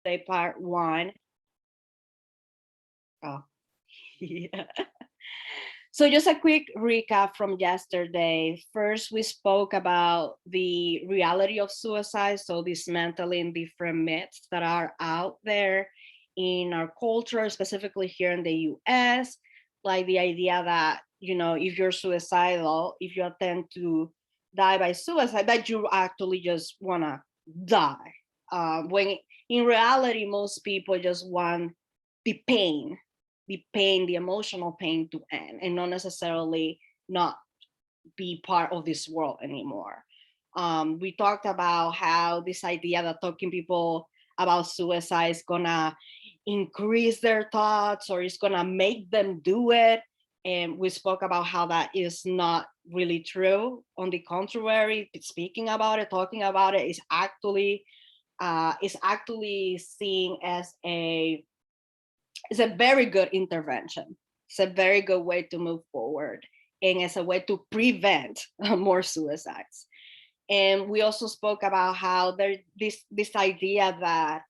Day part one. Oh, yeah. So just a quick recap from yesterday. First, we spoke about the reality of suicide. So these mentally indifferent myths that are out there in our culture, specifically here in the US, like the idea that, if you're suicidal, if you attempt to die by suicide, that you actually just wanna die. When in reality, most people just want the pain, the emotional pain to end, and not necessarily not be part of this world anymore. We talked about how this idea that talking people about suicide is gonna increase their thoughts or it's gonna make them do it. And we spoke about how that is not really true. On the contrary, speaking about it, talking about it is actually seen as it's a very good intervention. It's a very good way to move forward, and it's a way to prevent more suicides. And we also spoke about how this idea that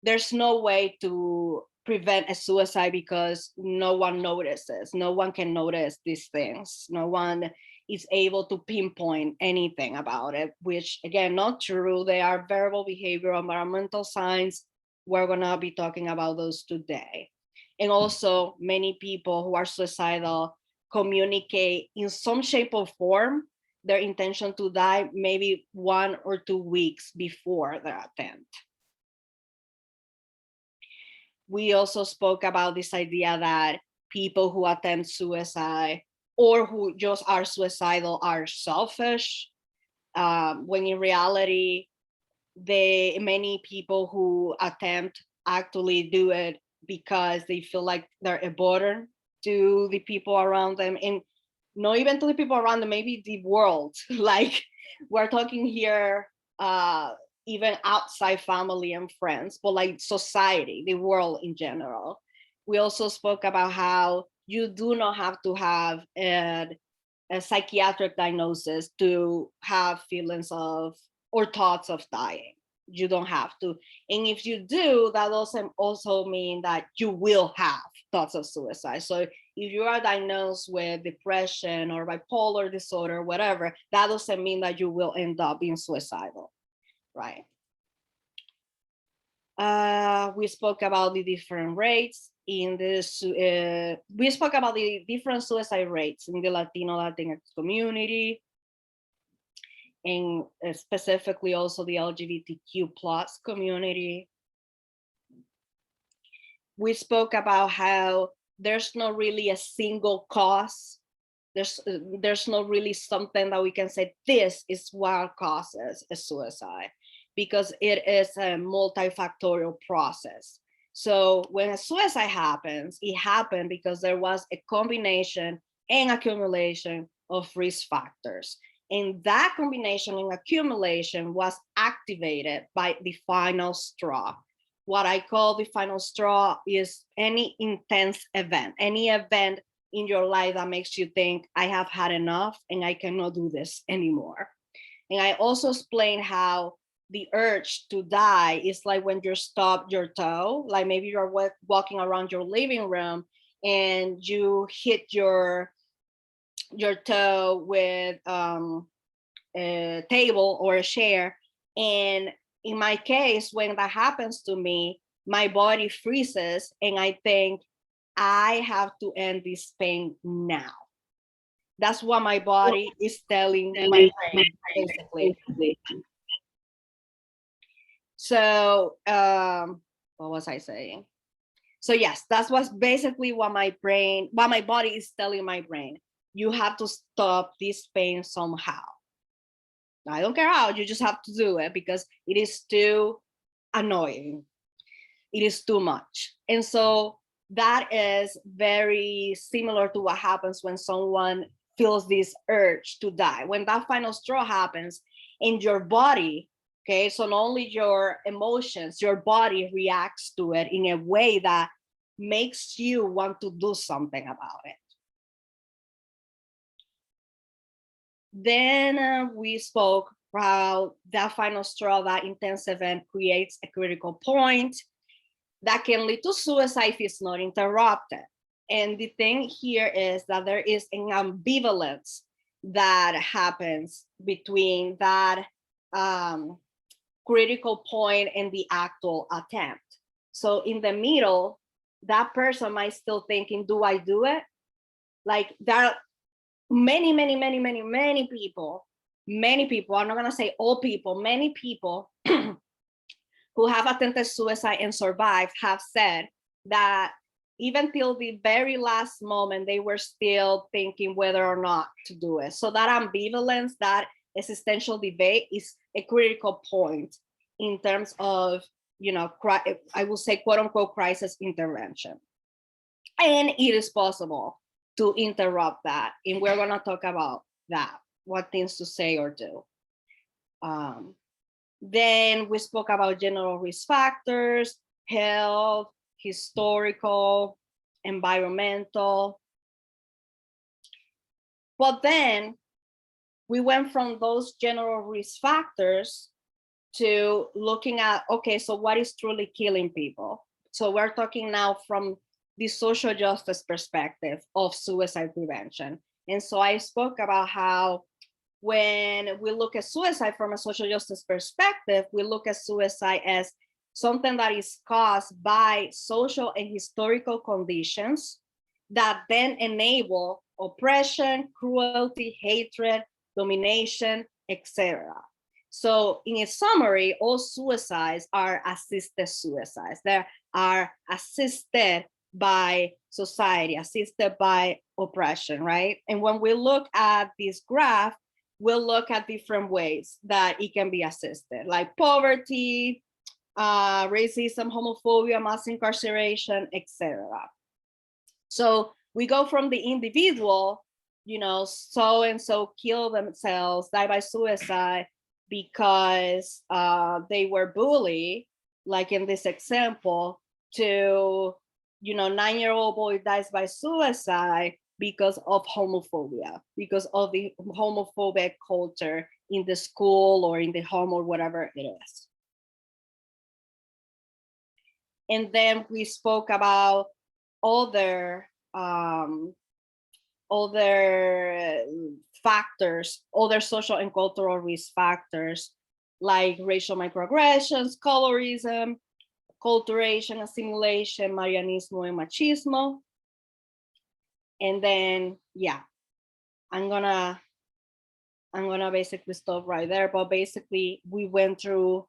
there's no way to prevent a suicide because no one notices. No one can notice these things. No one is able to pinpoint anything about it, which again, not true. They are verbal, behavioral, environmental signs. We're gonna be talking about those today. And also many people who are suicidal communicate in some shape or form their intention to die maybe 1 or 2 weeks before their attempt. We also spoke about this idea that people who attempt suicide or who just are suicidal are selfish, when in reality, many people who attempt actually do it because they feel like they're a burden to the people around them, and not even to the people around them, maybe the world. Like we're talking here, even outside family and friends, but like society, the world in general. We also spoke about how you do not have to have a psychiatric diagnosis to have feelings of or thoughts of dying. You don't have to. And if you do, that doesn't also mean that you will have thoughts of suicide. So if you are diagnosed with depression or bipolar disorder, whatever, that doesn't mean that you will end up being suicidal, right? We spoke about the different rates in this. We spoke about the different suicide rates in the Latinx community, and specifically also the LGBTQ plus community. We spoke about how there's not really a single cause. There's not really something that we can say this is what causes a suicide, because it is a multifactorial process. So when a suicide happens, it happened because there was a combination and accumulation of risk factors. And that combination and accumulation was activated by the final straw. What I call the final straw is any intense event, any event in your life that makes you think, I have had enough and I cannot do this anymore. And I also explained how the urge to die is like when you stub your toe, like maybe you're walking around your living room and you hit your toe with a table or a chair. And in my case, when that happens to me, my body freezes and I think I have to end this pain now. That's what my body is telling my brain, basically. So what was I saying? So yes, that's what's basically what my body is telling my brain. You have to stop this pain somehow. I don't care how, you just have to do it because it is too annoying. It is too much. And so that is very similar to what happens when someone feels this urge to die. When that final straw happens in your body, okay, so not only your emotions, your body reacts to it in a way that makes you want to do something about it. Then we spoke about that final straw, that intense event creates a critical point. that can lead to suicide if it's not interrupted. And the thing here is that there is an ambivalence that happens between that critical point and the actual attempt. So in the middle, that person might still thinking, do I do it? Like there are many people, I'm not gonna say all people, many people who have attempted suicide and survived have said that even till the very last moment, they were still thinking whether or not to do it. So that ambivalence, that existential debate is a critical point in terms of, I will say, quote unquote, crisis intervention. And it is possible to interrupt that. And we're gonna talk about that, what things to say or do. Then we spoke about general risk factors, health, historical, environmental. But then we went from those general risk factors to looking at, okay, so what is truly killing people? So we're talking now from the social justice perspective of suicide prevention. And so I spoke about how when we look at suicide from a social justice perspective, we look at suicide as something that is caused by social and historical conditions that then enable oppression, cruelty, hatred, domination, etc. So in a summary, all suicides are assisted suicides. They are assisted by society, assisted by oppression, right? And when we look at this graph, we'll look at different ways that it can be assisted, like poverty, racism, homophobia, mass incarceration, etc. So we go from the individual, so-and-so kill themselves, die by suicide because they were bullied, like in this example, to, 9-year-old boy dies by suicide because of homophobia, because of the homophobic culture in the school or in the home or whatever it is. And then we spoke about other factors, other social and cultural risk factors, like racial microaggressions, colorism, acculturation, assimilation, Marianismo, and machismo. And then, yeah, I'm gonna basically stop right there. But basically, we went through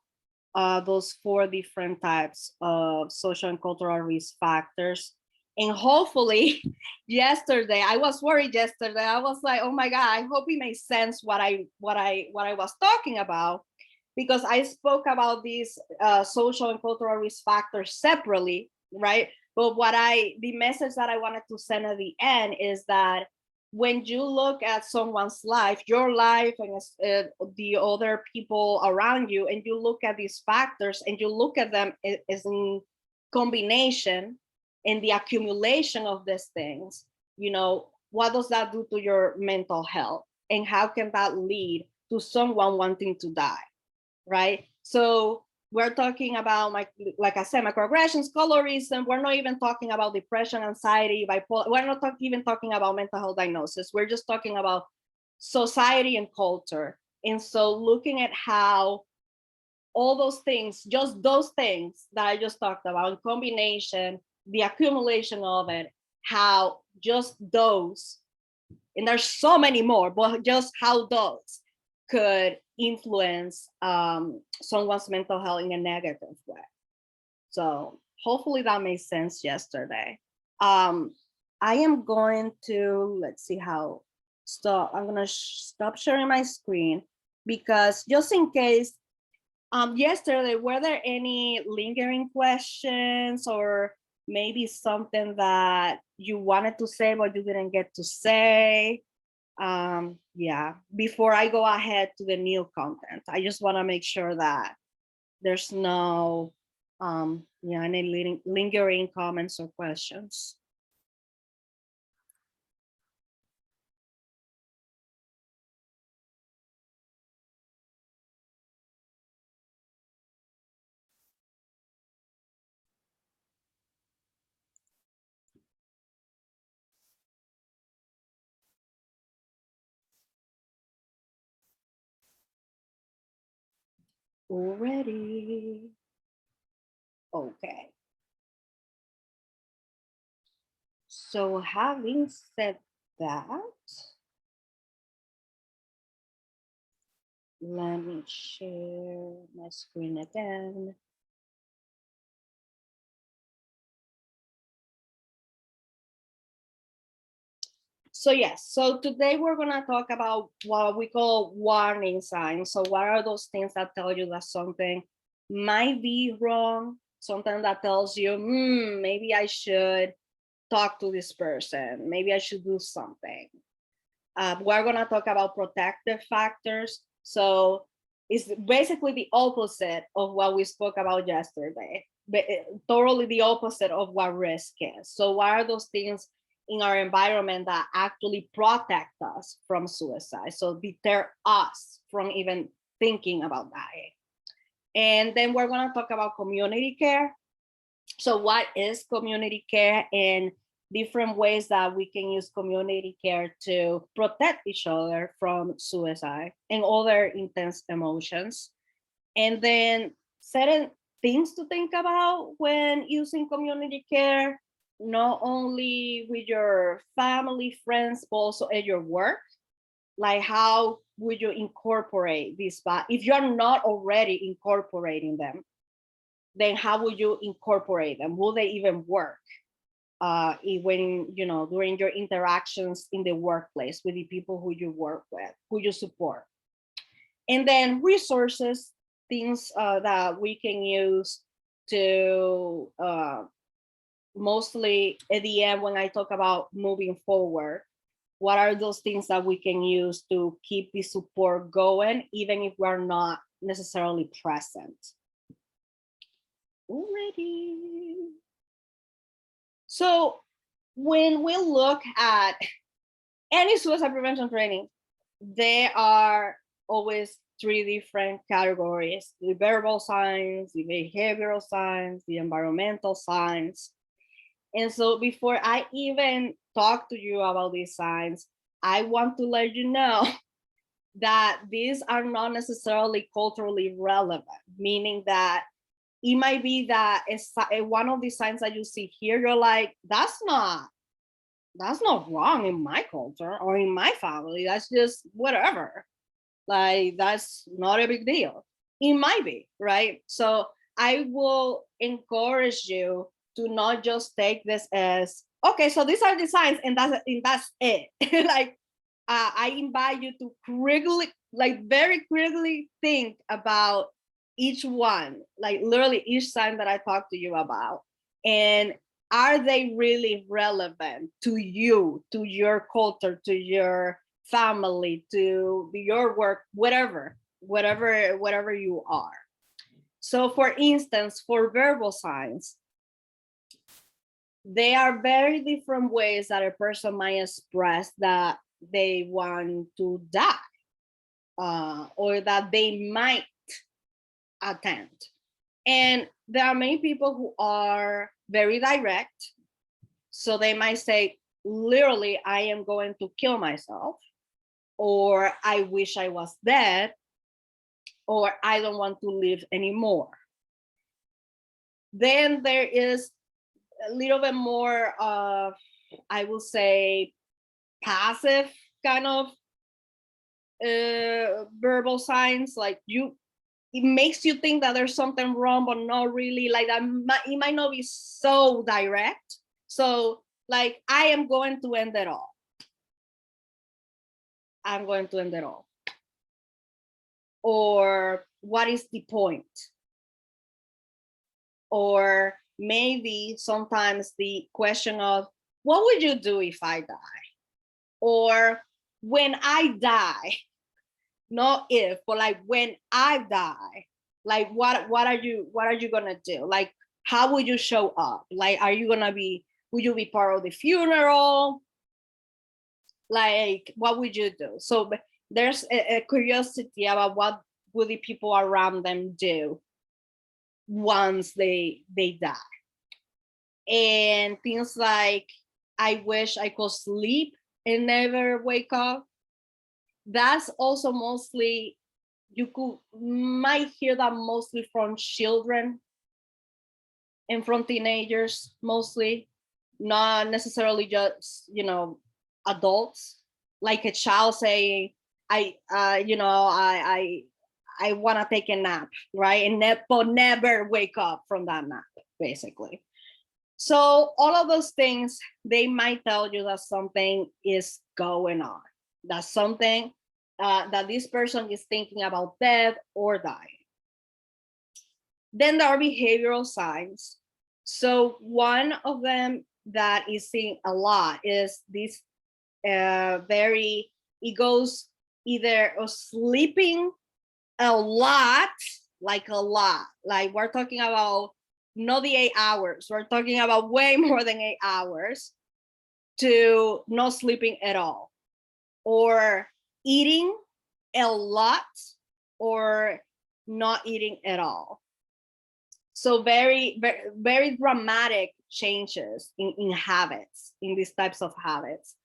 those 4 different types of social and cultural risk factors. And hopefully, yesterday, I was worried yesterday. I was like, oh my God, I hope it makes sense what I was talking about, because I spoke about these social and cultural risk factors separately, right? But the message that I wanted to send at the end is that when you look at someone's life, your life and the other people around you, and you look at these factors and you look at them as in combination and the accumulation of these things, what does that do to your mental health? And how can that lead to someone wanting to die, right? So we're talking about, like I said, microaggressions, colorism. We're not even talking about depression, anxiety, bipolar. We're not even talking about mental health diagnosis. We're just talking about society and culture. And so looking at how all those things, just those things that I just talked about in combination, the accumulation of it, how just those, and there's so many more, but just how those could influence someone's mental health in a negative way. So hopefully that made sense yesterday. I am going to, let's see how, I'm gonna stop sharing my screen, because just in case, yesterday, were there any lingering questions or maybe something that you wanted to say but you didn't get to say? Yeah, before I go ahead to the new content, I just want to make sure that there's no any lingering comments or questions. Already. Okay. So having said that, let me share my screen again. So yes, so today we're gonna talk about what we call warning signs. So what are those things that tell you that something might be wrong? Something that tells you, maybe I should talk to this person. Maybe I should do something. We're gonna talk about protective factors. So it's basically the opposite of what we spoke about yesterday, but totally the opposite of what risk is. So what are those things in our environment that actually protect us from suicide? So deter us from even thinking about dying. And then we're gonna talk about community care. So what is community care and different ways that we can use community care to protect each other from suicide and other intense emotions. And then certain things to think about when using community care, not only with your family, friends, but also at your work. Like how would you incorporate this? But if you're not already incorporating them, then how would you incorporate them? Will they even work? When during your interactions in the workplace with the people who you work with, who you support. And then resources, things that we can use to mostly at the end when I talk about moving forward, what are those things that we can use to keep the support going even if we're not necessarily present? Already. So when we look at any suicide prevention training, there are always three different categories: the verbal signs, the behavioral signs, the environmental signs. And so before I even talk to you about these signs, I want to let you know that these are not necessarily culturally relevant, meaning that it might be that one of the signs that you see here, you're like, that's not wrong in my culture or in my family. That's just whatever. Like, that's not a big deal. It might be, right? So I will encourage you to not just take this as, okay, so these are the signs and that's it. Like, I invite you to critically, like very critically think about each one, like literally each sign that I talked to you about. And are they really relevant to you, to your culture, to your family, to your work, whatever you are? So for instance, for verbal signs, they are very different ways that a person might express that they want to die, or that they might attempt. And there are many people who are very direct. So they might say, literally, I am going to kill myself, or I wish I was dead, or I don't want to live anymore. Then there is a little bit more of, I will say, passive kind of verbal signs. Like, it makes you think that there's something wrong, but not really. Like, that it might not be so direct. So like, I am going to end it all. I'm going to end it all. Or what is the point? Or maybe sometimes the question of, what would you do if I die? Or when I die, not if, but like when I die, like what are you gonna do? Like, how would you show up? Like, would you be part of the funeral? Like, what would you do? So there's a curiosity about what would the people around them do once they die. And things like, I wish I could sleep and never wake up. That's also mostly might hear that mostly from children and from teenagers, mostly, not necessarily just, adults. Like a child saying, I want to take a nap, right? And but never wake up from that nap, basically. So all of those things, they might tell you that something is going on, that something, that this person is thinking about death or dying. Then there are behavioral signs. So one of them that is seen a lot is this it goes either sleeping a lot, like we're talking about not the 8 hours, we're talking about way more than 8 hours, to not sleeping at all, or eating a lot, or not eating at all. So very, very, very dramatic changes in habits, in these types of habits.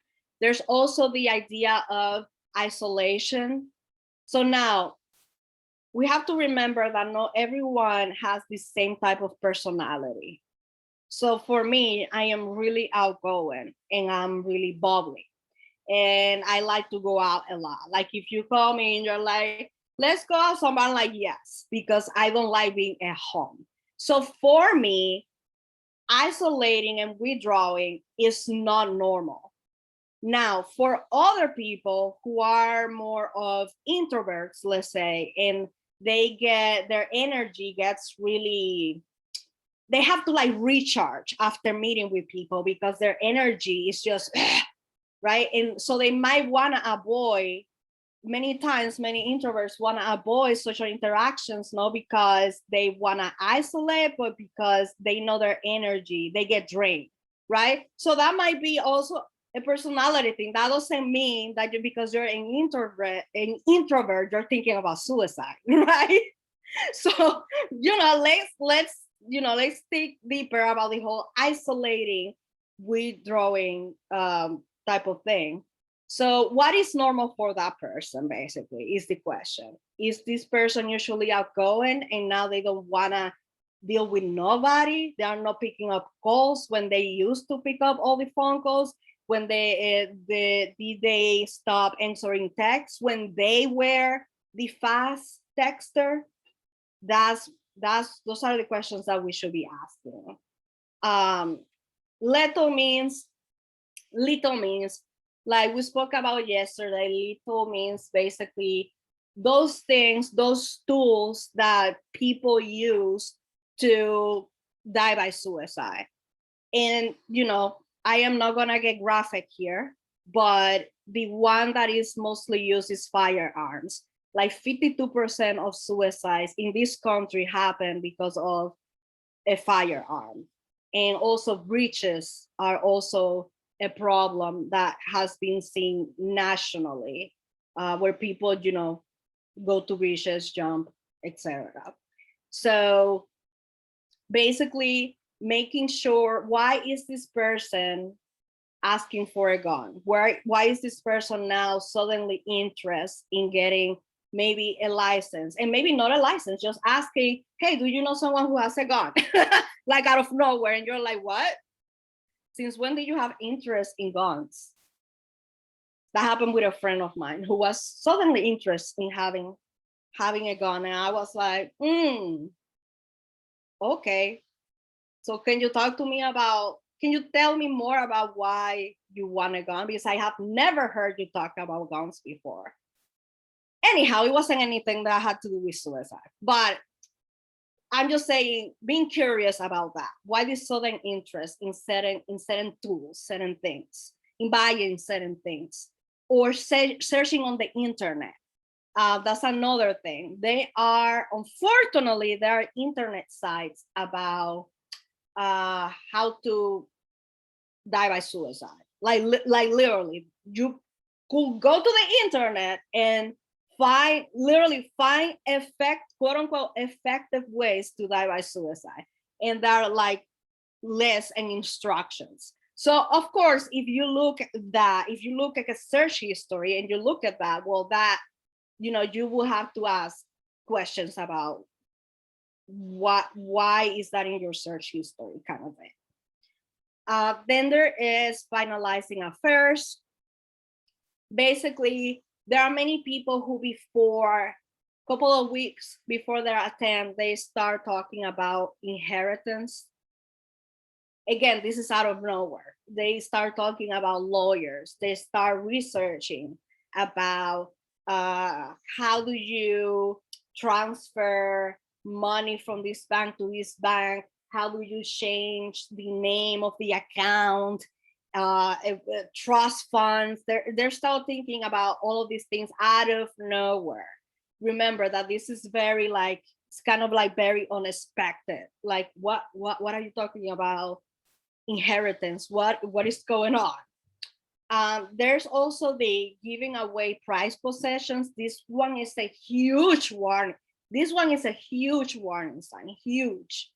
There's also the idea of isolation. So now we have to remember that not everyone has the same type of personality. So for me, I am really outgoing and I'm really bubbly. And I like to go out a lot. Like if you call me and you're like, let's go out, so I'm like, yes, because I don't like being at home. So for me, isolating and withdrawing is not normal. Now, for other people who are more of introverts, let's say, and their energy gets really, they have to like recharge after meeting with people because their energy is just, right? And so they might want to avoid, many times, many introverts want to avoid social interactions, not because they want to isolate, but because they know their energy, they get drained, right? So that might be also a personality thing. That doesn't mean that because you're an introvert, you're thinking about suicide, right? So, let's think deeper about the whole isolating, withdrawing type of thing. So what is normal for that person, basically, is the question. Is this person usually outgoing and now they don't want to deal with nobody? They are not picking up calls when they used to pick up all the phone calls, when they stop answering texts, when they were the fast texter? Those are the questions that we should be asking. Little means, like we spoke about yesterday, little means basically those things, those tools that people use to die by suicide. And, I am not going to get graphic here, but the one that is mostly used is firearms. Like 52% of suicides in this country happen because of a firearm. And also breaches are also a problem that has been seen nationally, where people, go to breaches, jump, etc. So basically making sure, why is this person asking for a gun? Why is this person now suddenly interested in getting maybe a license, and maybe not a license, just asking, hey, do you know someone who has a gun? Like out of nowhere, and you're like, what? Since when did you have interest in guns? That happened with a friend of mine who was suddenly interested in having a gun, and I was like, okay. So can you tell me more about why you want a gun? Because I have never heard you talk about guns before. Anyhow, it wasn't anything that had to do with suicide, but I'm just saying, being curious about that. Why this sudden interest in certain tools, certain things, in buying certain things, or searching on the internet. That's another thing. Unfortunately, there are internet sites about how to die by suicide. Like literally, you could go to the internet and find quote unquote effective ways to die by suicide, and there are like lists and instructions. So of course, if you look at a search history and you look at that, well, that you will have to ask questions about why is that in your search history, kind of thing. Then there is finalizing affairs. Basically, there are many people who before a couple of weeks before their attempt, they start talking about inheritance. Again, this is out of nowhere. They start talking about lawyers. They start researching about how do you transfer money from this bank to this bank? How do you change the name of the account? Trust funds. They're still thinking about all of these things out of nowhere. Remember that this is very it's kind of like very unexpected. Like what are you talking about? Inheritance. What is going on? There's also the giving away prized possessions. This one is a huge warning. This one is a huge warning sign, huge,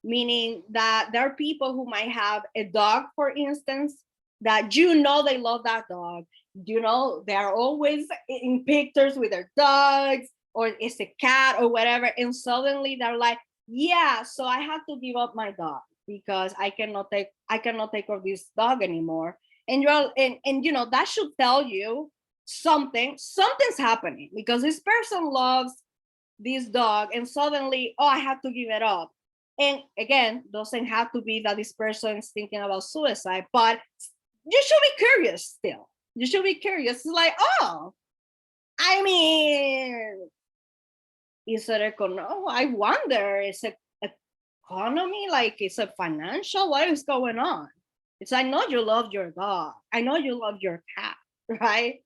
meaning that there are people who might have a dog, for instance, that they love that dog. They are always in pictures with their dogs, or it's a cat or whatever, and suddenly they're like, yeah, so I have to give up my dog because I cannot take care of this dog anymore. And that should tell you something's happening, because this person loves this dog and suddenly, oh, I have to give it up. And again, doesn't have to be that this person is thinking about suicide, but you should be curious still. You should be curious. It's like, oh, I mean, is it I wonder, is it economy? Like, is it financial? What is going on? It's, I know you love your dog. I know you love your cat, right?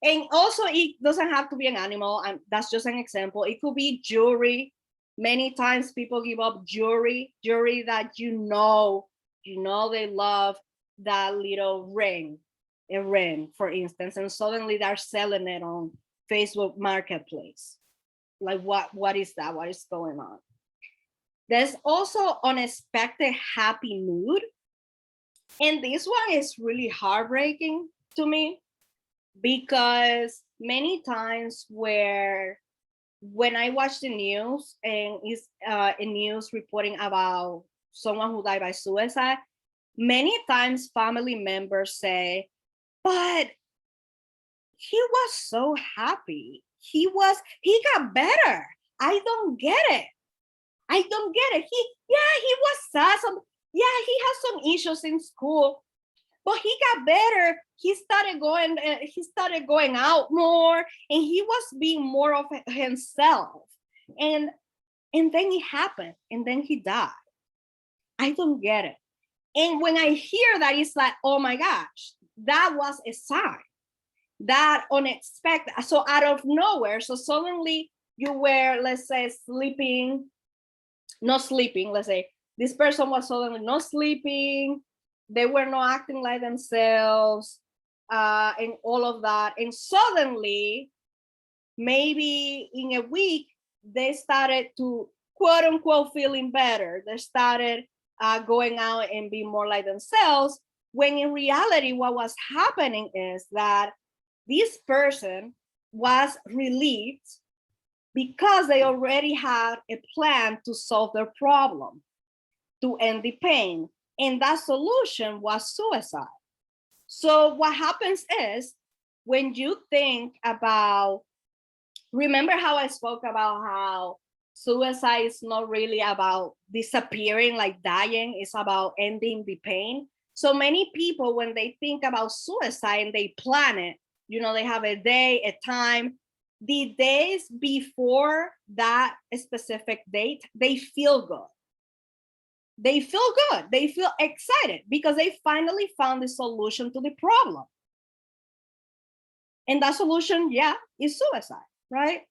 And also, it doesn't have to be an animal. And that's just an example. It could be jewelry. Many times people give up jewelry that they love, that little ring, a ring, for instance, and suddenly they're selling it on Facebook Marketplace. Like, what is that? What is going on? There's also unexpected happy mood. And this one is really heartbreaking to me, because many times when I watch the news and it's a news reporting about someone who died by suicide, many times family members say, but he was so happy. He got better. I don't get it. He was sad. He has some issues in school, but he got better. He started going out more, and he was being more of himself. And then it happened, and then he died. I don't get it. And when I hear that, it's like, oh my gosh, that was a sign, that unexpected. So out of nowhere, so suddenly you were, let's say, not sleeping. Let's say this person was suddenly not sleeping. They were not acting like themselves, and all of that. And suddenly, maybe in a week, they started to, quote unquote, feeling better. They started going out and being more like themselves, when in reality, what was happening is that this person was relieved because they already had a plan to solve their problem, to end the pain. And that solution was suicide. So what happens is, when you think about, remember how I spoke about how suicide is not really about disappearing, like dying, it's about ending the pain. So many people, when they think about suicide and they plan it, they have a day, a time, the days before that specific date, they feel good. They feel good. They feel excited because they finally found the solution to the problem. And that solution, is suicide, right?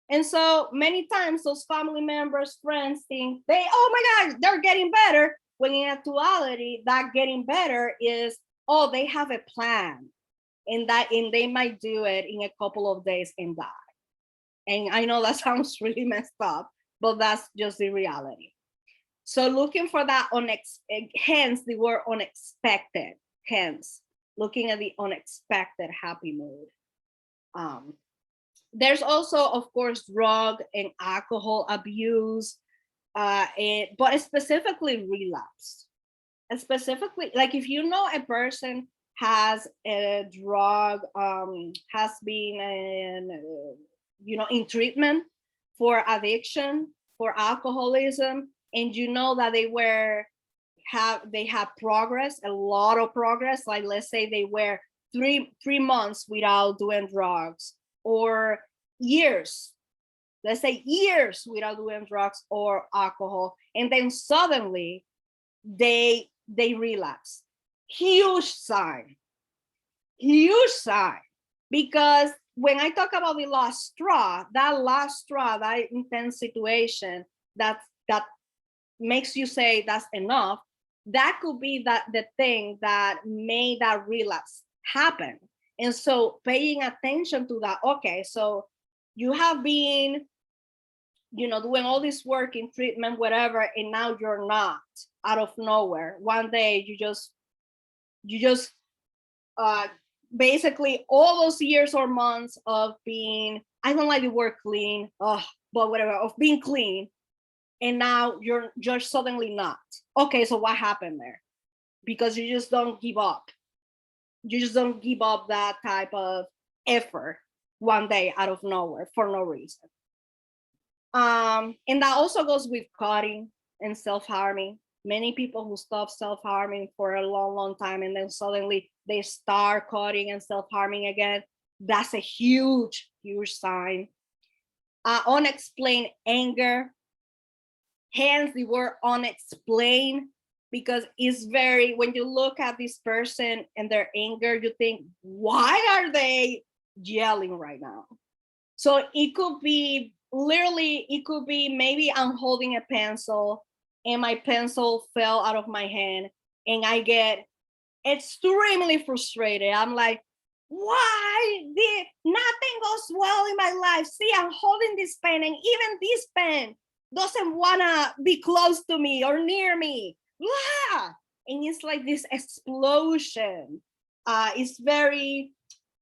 And so many times those family members, friends think oh my God, they're getting better. When in actuality, that getting better is, oh, they have a plan, and they might do it in a couple of days and die. And I know that sounds really messed up, but that's just the reality. So looking for that, hence the word unexpected, hence looking at the unexpected happy mood. There's also, of course, drug and alcohol abuse, but specifically relapse. And specifically, like if you know a person has a drug, has been in treatment for addiction, for alcoholism, and you know that they have progress, a lot of progress. Like let's say they were three months without doing drugs, or years, let's say years without doing drugs or alcohol, and then suddenly they relapse. Huge sign, because when I talk about the last straw, that intense situation that makes you say that's enough, that could be the thing that made that relapse happen. And so paying attention to that, okay, so you have been doing all this work in treatment, whatever, and now you're not, out of nowhere one day you just basically all those years or months of being, I don't like the word clean, but whatever, of being clean, and now you're suddenly not. Okay, so what happened there? Because you just don't give up. You just don't give up that type of effort one day out of nowhere for no reason. And that also goes with cutting and self-harming. Many people who stop self-harming for a long, long time, and then suddenly they start cutting and self-harming again. That's a huge, huge sign. Unexplained anger. Hence the word unexplained, because it's very, when you look at this person and their anger, you think, why are they yelling right now? So it could be literally, it could be maybe I'm holding a pencil and my pencil fell out of my hand and I get extremely frustrated. I'm like, why did nothing goes well in my life? See, I'm holding this pen, and even this pen doesn't wanna be close to me or near me. Blah! And it's like this explosion.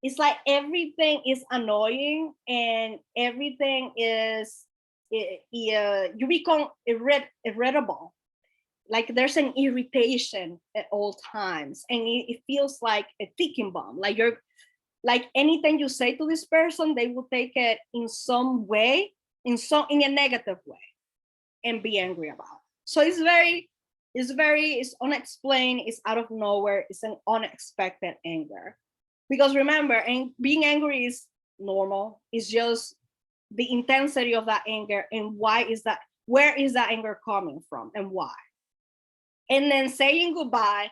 It's like everything is annoying and everything is, you become irritable. Like there's an irritation at all times, and it feels like a ticking bomb. Like anything you say to this person, they will take it in some way, in a negative way, and be angry about it. So it's unexplained, it's out of nowhere, it's an unexpected anger. Because remember, being angry is normal. It's just the intensity of that anger and where is that anger coming from and why. And then saying goodbye,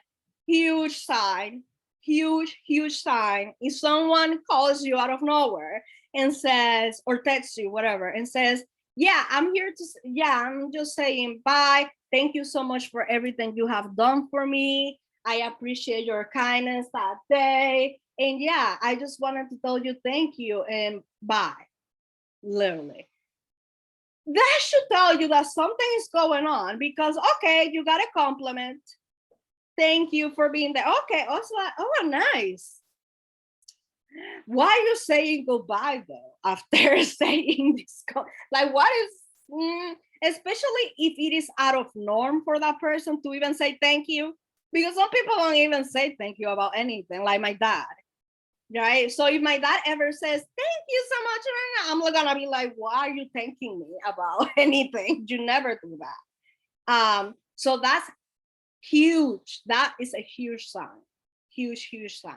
huge sign, huge sign. If someone calls you out of nowhere and says, or texts you, whatever, and says, yeah, I'm just saying bye. Thank you so much for everything you have done for me. I appreciate your kindness that day. And yeah, I just wanted to tell you thank you and bye. Literally. That should tell you that something is going on, because okay, you got a compliment. Thank you for being there. Okay, also, oh, nice. Why are you saying goodbye though after saying this? Like, what is, especially if it is out of norm for that person to even say thank you, because some people don't even say thank you about anything, like my dad. Right? So if my dad ever says, thank you so much, I'm not gonna be like, why are you thanking me about anything? You never do that. So that's huge. That is a huge sign. Huge sign.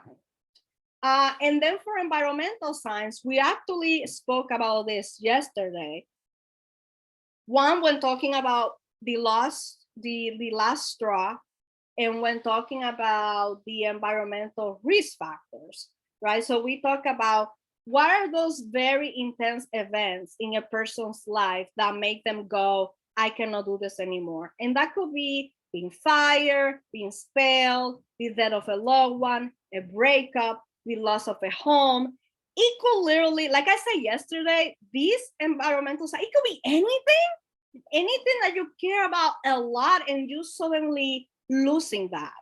And then for environmental signs, we actually spoke about this yesterday. One, when talking about the last straw, and when talking about the environmental risk factors. Right? So we talk about what are those very intense events in a person's life that make them go, I cannot do this anymore. And that could be being fired, being expelled, the death of a loved one, a breakup, the loss of a home. It could literally, like I said yesterday, these environmental signs, it could be anything that you care about a lot and you suddenly losing that,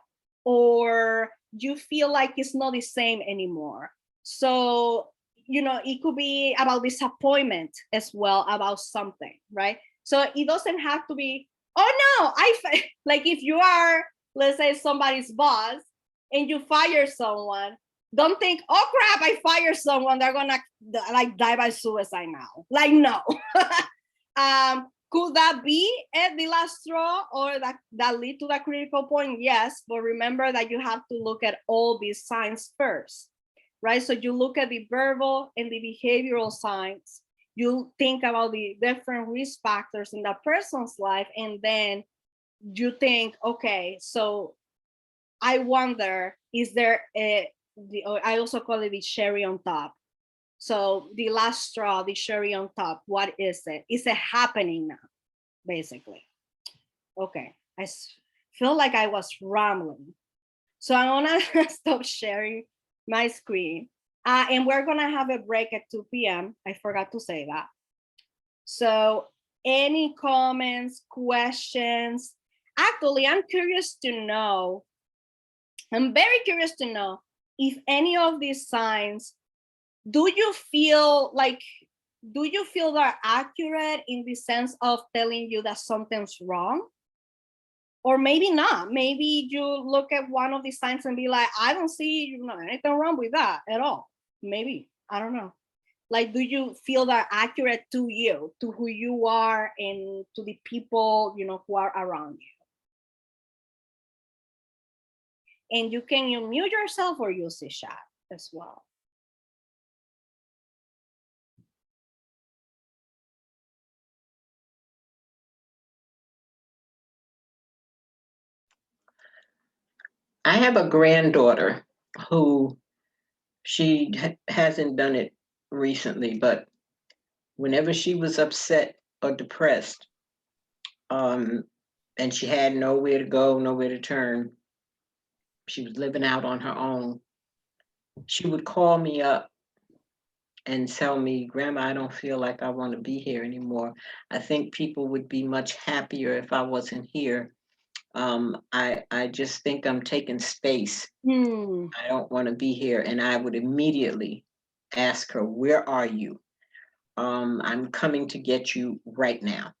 or you feel like it's not the same anymore. So you know, it could be about disappointment as well about something, right? So it doesn't have to be, oh no, like if you are, let's say, somebody's boss and you fire someone, don't think, oh crap, I fired someone, they're gonna like die by suicide now. Like, no. Could that be the last straw, or that lead to that critical point? Yes, but remember that you have to look at all these signs first, right? So you look at the verbal and the behavioral signs, you think about the different risk factors in that person's life, and then you think, okay, so I wonder, is there I also call it the cherry on top. So the last straw, the cherry on top, what is it? Is it happening now, basically? Okay, I feel like I was rambling. So I'm gonna stop sharing my screen. And we're gonna have a break at 2 p.m. I forgot to say that. So any comments, questions? Actually, I'm very curious to know if any of these signs, do you feel they're accurate in the sense of telling you that something's wrong? Or maybe not. Maybe you look at one of these signs and be like, I don't see anything wrong with that at all. Maybe, I don't know. Like, do you feel that accurate to you, to who you are, and to the people, who are around you? And you can unmute yourself or use the chat as well. I have a granddaughter who she hasn't done it recently, but whenever she was upset or depressed, and she had nowhere to go, nowhere to turn, she was living out on her own, she would call me up and tell me, Grandma, I don't feel like I want to be here anymore. I think people would be much happier if I wasn't here. I just think I'm taking space. I don't want to be here. And I would immediately ask her, where are you? I'm coming to get you right now.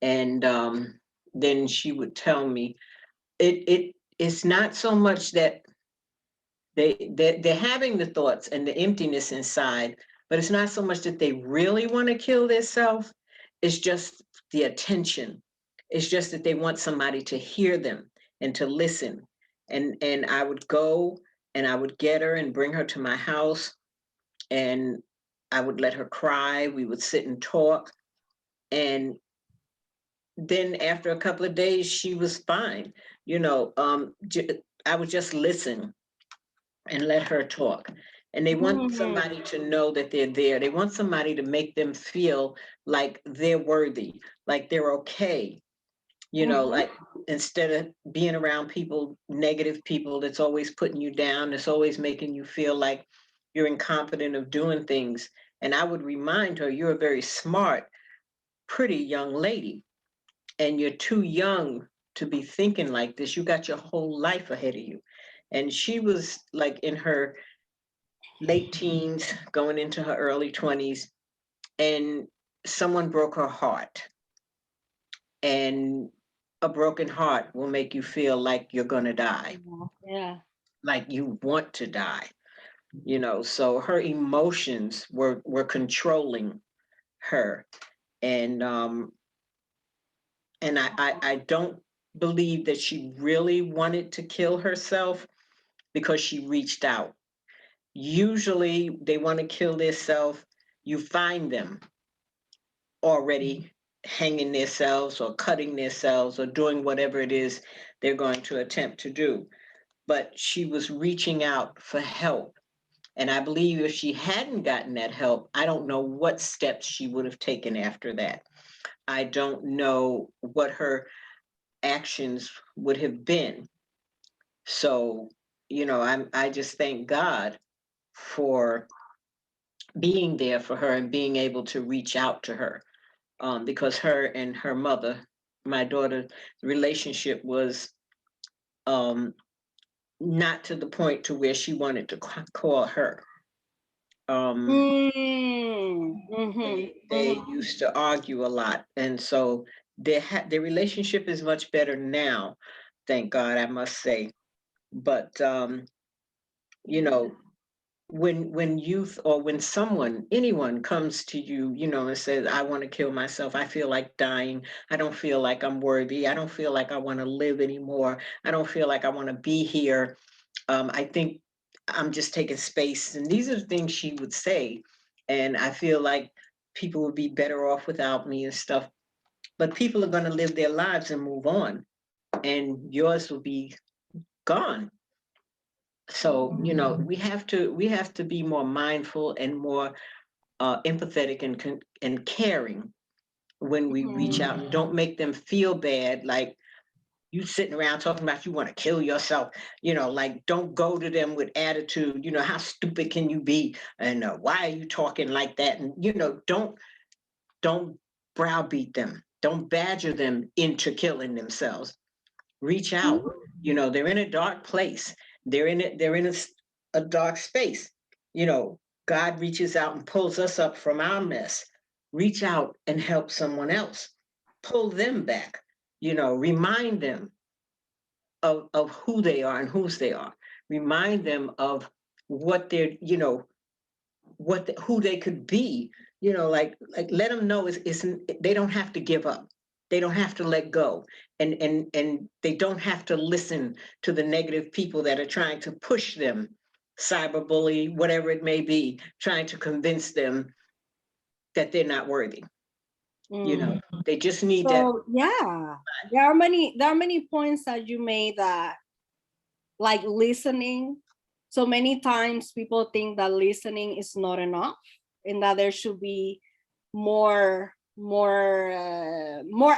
And then she would tell me, it's not so much that they're having the thoughts and the emptiness inside, but it's not so much that they really want to kill themselves. It's just the attention. It's just that they want somebody to hear them and to listen. And I would go and I would get her and bring her to my house, and I would let her cry. We would sit and talk. And then after a couple of days, she was fine. I would just listen and let her talk. And they want somebody to know that they're there. They want somebody to make them feel like they're worthy, like they're okay. Like instead of being around people, negative people that's always putting you down, that's always making you feel like you're incompetent of doing things. And I would remind her, you're a very smart, pretty young lady, and you're too young to be thinking like this. You got your whole life ahead of you. And she was like in her late teens, going into her early 20s, and someone broke her heart. And a broken heart will make you feel like you're going to die. Yeah. Like you want to die. So her emotions were controlling her. And I don't believe that she really wanted to kill herself, because she reached out. Usually they want to kill themselves. You find them already hanging themselves or cutting themselves or doing whatever it is they're going to attempt to do. But she was reaching out for help. And I believe if she hadn't gotten that help, I don't know what steps she would have taken after that. I don't know what her actions would have been. So, I just thank God for being there for her and being able to reach out to her, because her and her mother, my daughter, relationship was not to the point to where she wanted to call her. They used to argue a lot, and so their relationship is much better now, thank God, I must say. But you know, when youth or when anyone comes to you, and says, I want to kill myself, I feel like dying, I don't feel like I'm worthy, I don't feel like I want to live anymore, I don't feel like I want to be here, I think I'm just taking space. And these are the things she would say. And I feel like people would be better off without me and stuff. But people are going to live their lives and move on, and yours will be gone. So, we have to be more mindful and more empathetic and caring when we reach out, and don't make them feel bad. Like, you sitting around talking about you want to kill yourself, like, don't go to them with attitude, how stupid can you be? And why are you talking like that? And, don't browbeat them. Don't badger them into killing themselves. Reach out. They're in a dark place. They're in a dark space. God reaches out and pulls us up from our mess. Reach out and help someone else. Pull them back. Remind them of who they are and whose they are. Remind them of what they're, who they could be. Like let them know they don't have to give up. They don't have to let go, and they don't have to listen to the negative people that are trying to push them, cyberbully, whatever it may be, trying to convince them that they're not worthy. They just need that. Yeah, there are many points that you made, that like listening. So many times people think that listening is not enough, and that there should be more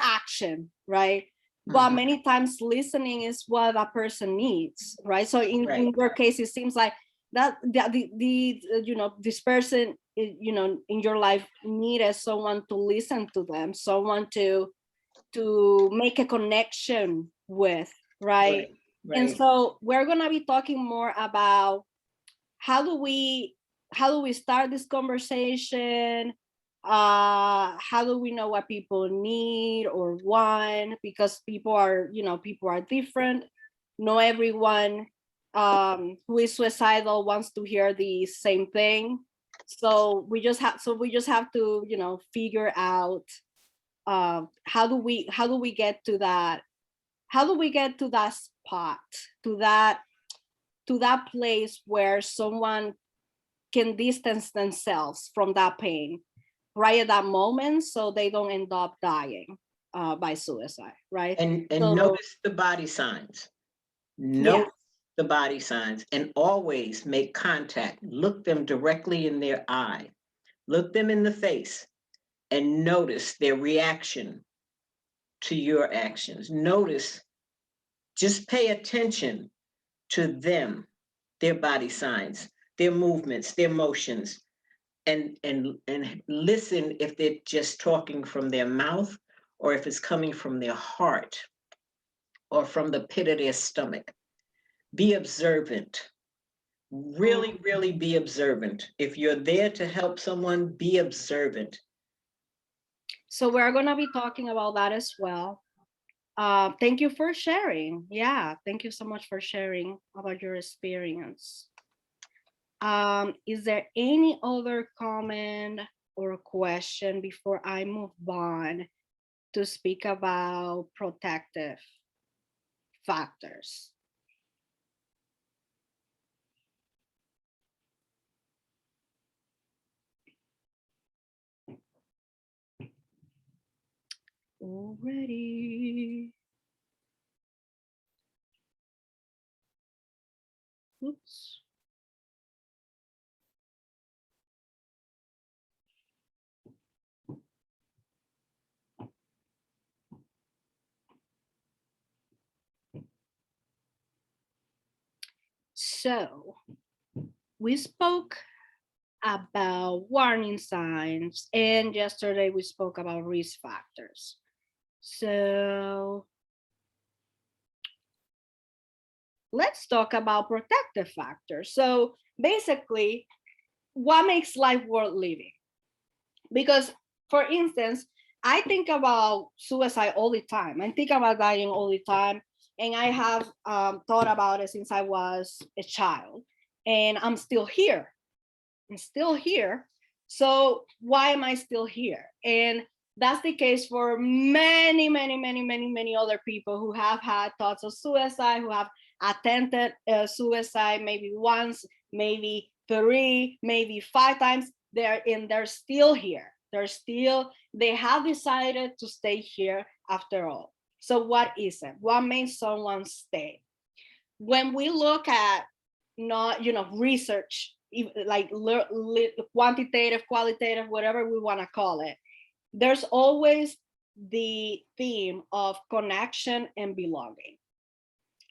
action, right? But many times listening is what a person needs, right? So in your case, it seems like that this person, in your life, needed someone to listen to them, someone to make a connection with, right? And so we're going to be talking more about how do we start this conversation, how do we know what people need or want, because people are different. Not everyone who is suicidal wants to hear the same thing. So we just have to figure out how do we get to that spot, to that place where someone can distance themselves from that pain right at that moment, so they don't end up dying by suicide, right? And So, notice the body signs. Notice the body signs, and always make contact. Look them directly in their eye. Look them in the face and notice their reaction to your actions. Just pay attention to them, their body signs, their movements, their motions, and listen if they're just talking from their mouth, or if it's coming from their heart or from the pit of their stomach. Be observant. Really, really be observant. If you're there to help someone, be observant. So we're going to be talking about that as well. Thank you for sharing. Yeah, thank you so much for sharing about your experience. Is there any other comment or question before I move on to speak about protective factors? Already. Oops. So we spoke about warning signs, and yesterday we spoke about risk factors. So let's talk about protective factors. So basically, what makes life worth living? Because, for instance, I think about suicide all the time. I think about dying all the time. And I have thought about it since I was a child. And I'm still here. I'm still here. So why am I still here? And that's the case for many, many, many, many, many other people who have had thoughts of suicide, who have attempted suicide maybe once, maybe 3, maybe 5 times. They're still here. They have decided to stay here after all. So what is it? What makes someone stay? When we look at not, research, like quantitative, qualitative, whatever we want to call it, there's always the theme of connection and belonging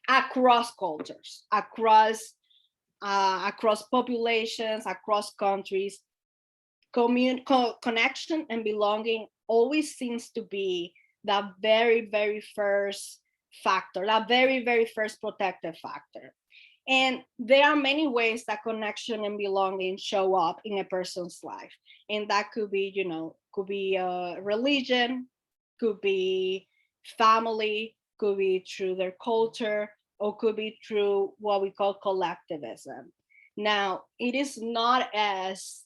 across cultures, across populations, across countries. Connection and belonging always seems to be the very, very first factor, that very, very first protective factor. And there are many ways that connection and belonging show up in a person's life. And that could be, religion, could be family, could be through their culture, or could be through what we call collectivism. Now, it is not as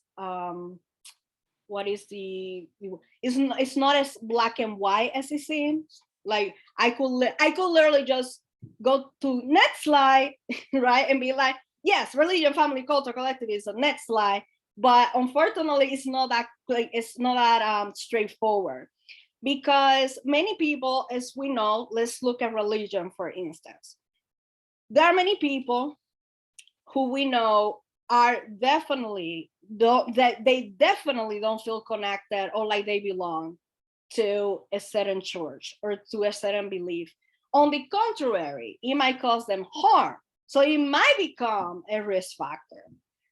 it's not as black and white as it seems. Like I could literally just go to next slide, right, and be like, yes, religion, family, culture, collectivism, next slide. But unfortunately, it's not that straightforward, because many people, as we know, let's look at religion for instance. There are many people who we know are definitely don't feel connected or like they belong to a certain church or to a certain belief. On the contrary, it might cause them harm. So it might become a risk factor.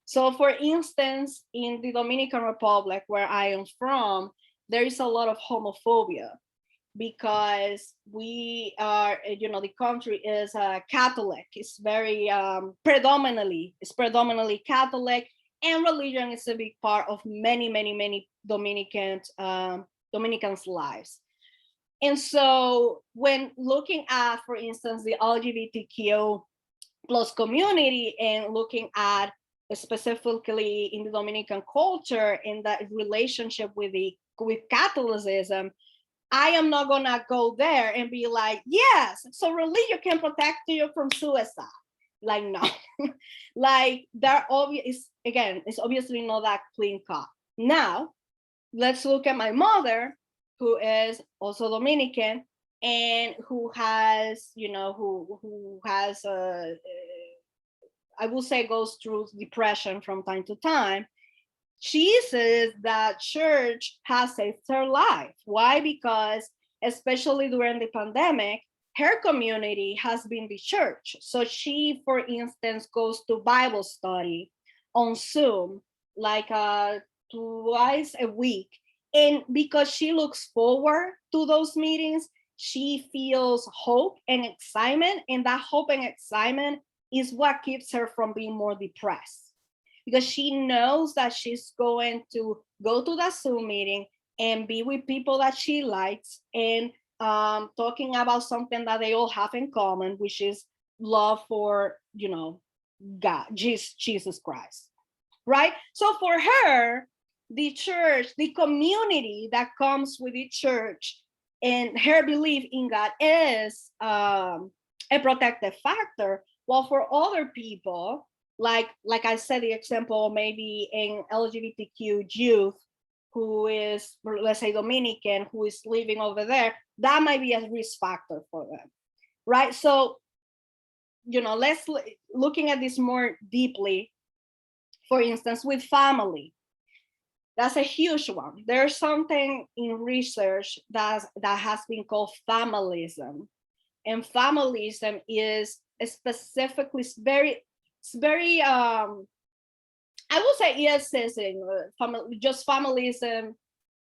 So for instance, in the Dominican Republic, where I am from, there is a lot of homophobia because we are, the country is Catholic. It's very predominantly Catholic, and religion is a big part of many, many, many Dominicans' lives. And so when looking at, for instance, the LGBTQ plus community and looking at specifically in the Dominican culture and that relationship with Catholicism, I am not gonna go there and be like, yes, so religion can protect you from suicide. Like, no. Like, it's obviously not that clean cut. Now, let's look at my mother, who is also Dominican and who has, who has I will say goes through depression from time to time. She says that church has saved her life. Why? Because especially during the pandemic, her community has been the church. So she, for instance, goes to Bible study on Zoom, like twice a week. And because she looks forward to those meetings, she feels hope and excitement. And that hope and excitement is what keeps her from being more depressed, because she knows that she's going to go to that Zoom meeting and be with people that she likes and talking about something that they all have in common, which is love for, God, Jesus Christ, right? So for her, the church, the community that comes with the church and her belief in God is a protective factor. While for other people, like I said, the example maybe in LGBTQ youth who is, let's say, Dominican, who is living over there, that might be a risk factor for them, right? So, let's looking at this more deeply. For instance, with family, that's a huge one. There's something in research that has been called familism, and familism is specifically it's very I will say yes, just familism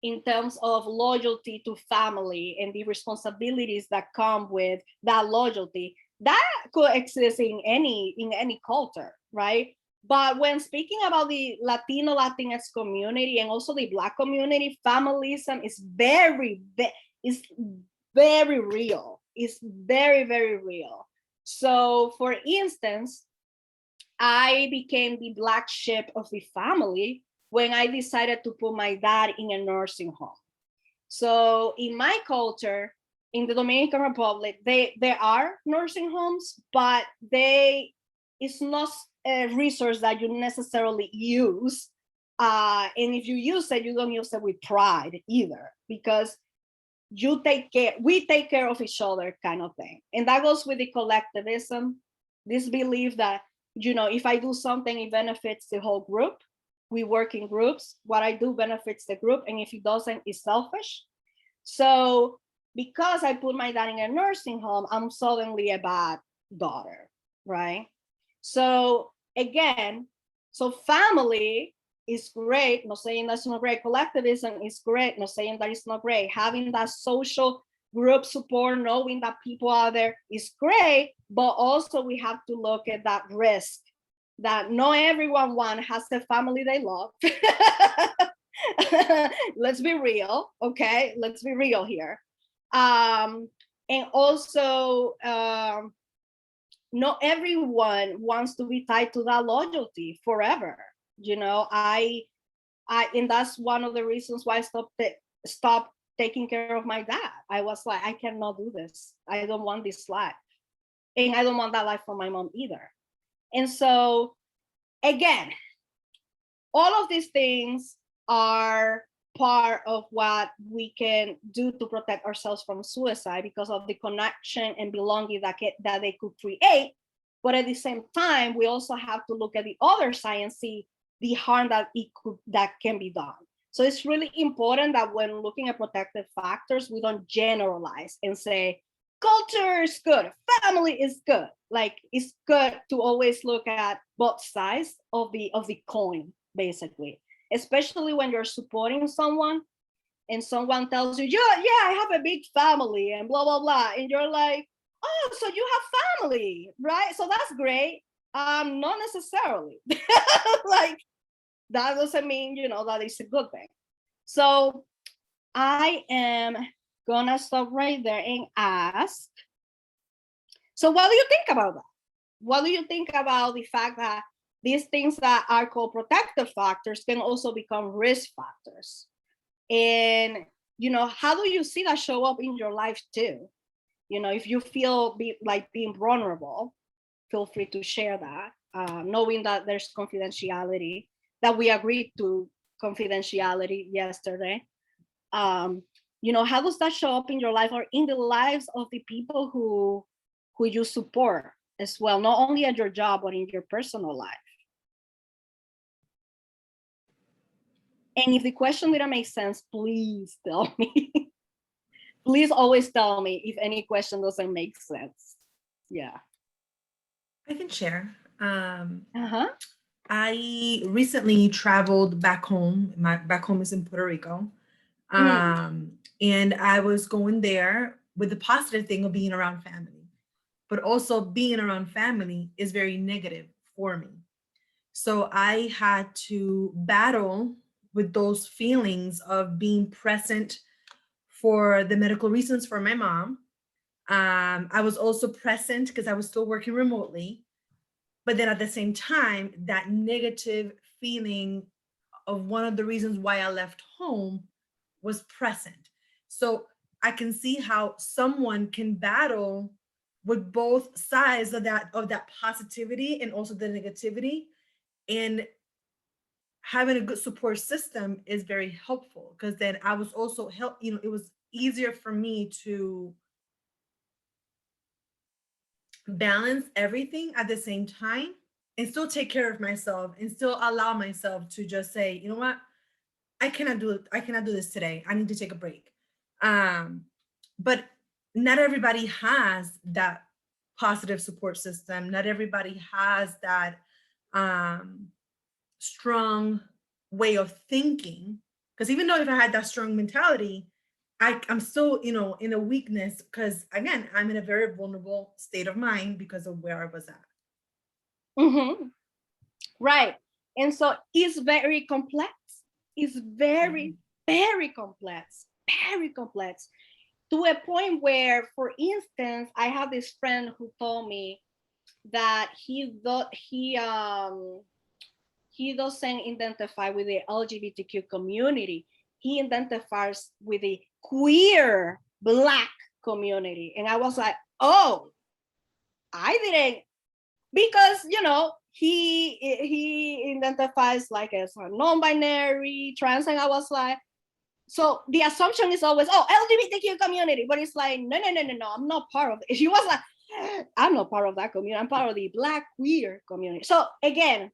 in terms of loyalty to family and the responsibilities that come with that loyalty. That could exist in any culture, right? But when speaking about the Latino, Latinx community and also the Black community, familism is is very real. It's very, very real. So for instance, I became the black sheep of the family when I decided to put my dad in a nursing home. So in my culture, in the Dominican Republic, there are nursing homes, but it's not a resource that you necessarily use. And if you use it, you don't use it with pride either, because we take care of each other kind of thing. And that goes with the collectivism, this belief that, if I do something, it benefits the whole group. We work in groups. What I do benefits the group. And if it doesn't, it's selfish. So because I put my dad in a nursing home, I'm suddenly a bad daughter, right? So again, so family is great, not saying that's not great. Collectivism is great, not saying that it's not great. Having that social group support, knowing that people are there is great, but also we have to look at that risk that not everyone has a family they love. Let's be real, okay? Let's be real here. And also, not everyone wants to be tied to that loyalty forever. And that's one of the reasons why I stopped taking care of my dad. I was like, I cannot do this. I don't want this life. And I don't want that life for my mom either. And so, again, all of these things are part of what we can do to protect ourselves from suicide because of the connection and belonging that they could create. But at the same time, we also have to look at the other side and see the harm that can be done. So it's really important that when looking at protective factors, we don't generalize and say, culture is good, family is good. Like, it's good to always look at both sides of the coin, basically, especially when you're supporting someone and someone tells you, yeah, I have a big family and blah, blah, blah. And you're like, oh, so you have family, right? So that's great. Not necessarily. Like, that doesn't mean, that it's a good thing. So I am gonna stop right there and ask, so what do you think about that? What do you think about the fact that these things that are called protective factors can also become risk factors? And, how do you see that show up in your life too? If you feel like being vulnerable, feel free to share that, knowing that there's confidentiality, that we agreed to confidentiality yesterday. How does that show up in your life or in the lives of the people who you support as well, not only at your job, but in your personal life? And if the question didn't make sense, please tell me. Please always tell me if any question doesn't make sense. Yeah. I can share. I recently traveled back home. My back home is in Puerto Rico. And I was going there with the positive thing of being around family, but also being around family is very negative for me. So I had to battle with those feelings of being present for the medical reasons for my mom. I was also present because I was still working remotely. But then at the same time, that negative feeling of one of the reasons why I left home was present. So I can see how someone can battle with both sides of that positivity and also the negativity. And having a good support system is very helpful, because then I was also it was easier for me to balance everything at the same time and still take care of myself and still allow myself to just say, you know what, I cannot do this today. I need to take a break. But not everybody has that positive support system. Not everybody has that strong way of thinking. Because even though if I had that strong mentality, I'm still, in a weakness, because again, I'm in a very vulnerable state of mind because of where I was at. Right. And so it's very complex. It's very, very complex, very complex, to a point where, for instance, I have this friend who told me that he doesn't identify with the LGBTQ community. He identifies with the queer Black community. And I was like, oh, I didn't, because, you know, he identifies like as a non-binary, trans, and I was like, so the assumption is always, oh, LGBTQ community, but it's like, no, I'm not part of it. She was like, I'm not part of that community. I'm part of the Black queer community. So again,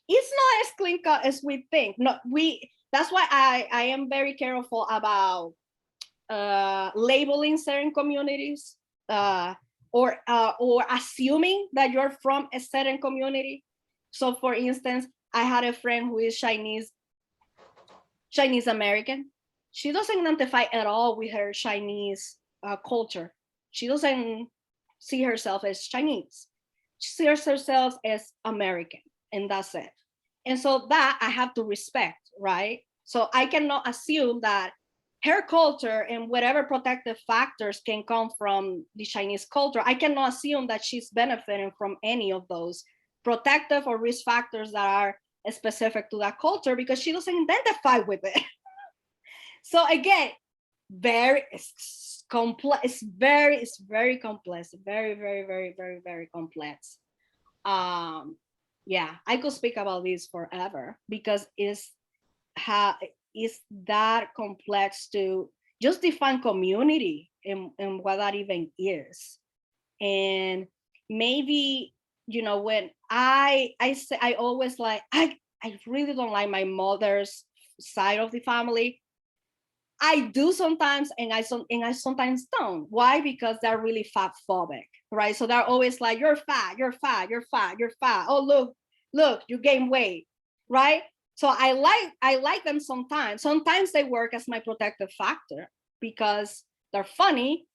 it's not as clean cut as we think. No, that's why I am very careful about labeling certain communities, or assuming that you're from a certain community. So for instance, I had a friend who is Chinese American. She doesn't identify at all with her Chinese culture. She doesn't see herself as Chinese. She sees herself as American, and that's it. And so that I have to respect, right? So I cannot assume that her culture and whatever protective factors can come from the Chinese culture, I cannot assume that she's benefiting from any of those protective or risk factors that are specific to that culture, because she doesn't identify with it. So again, it's complex. It's very complex. Very complex. Yeah, I could speak about this forever, because it's that complex to just define community and what that even is. And maybe, you know, when I say, I always like, I really don't like my mother's side of the family. I do sometimes, and I sometimes don't. Why? Because they're really fat phobic, right? So they're always like, you're fat, you're fat, you're fat, you're fat. Oh, look, you gain weight, right? So I like them sometimes. Sometimes they work as my protective factor because they're funny,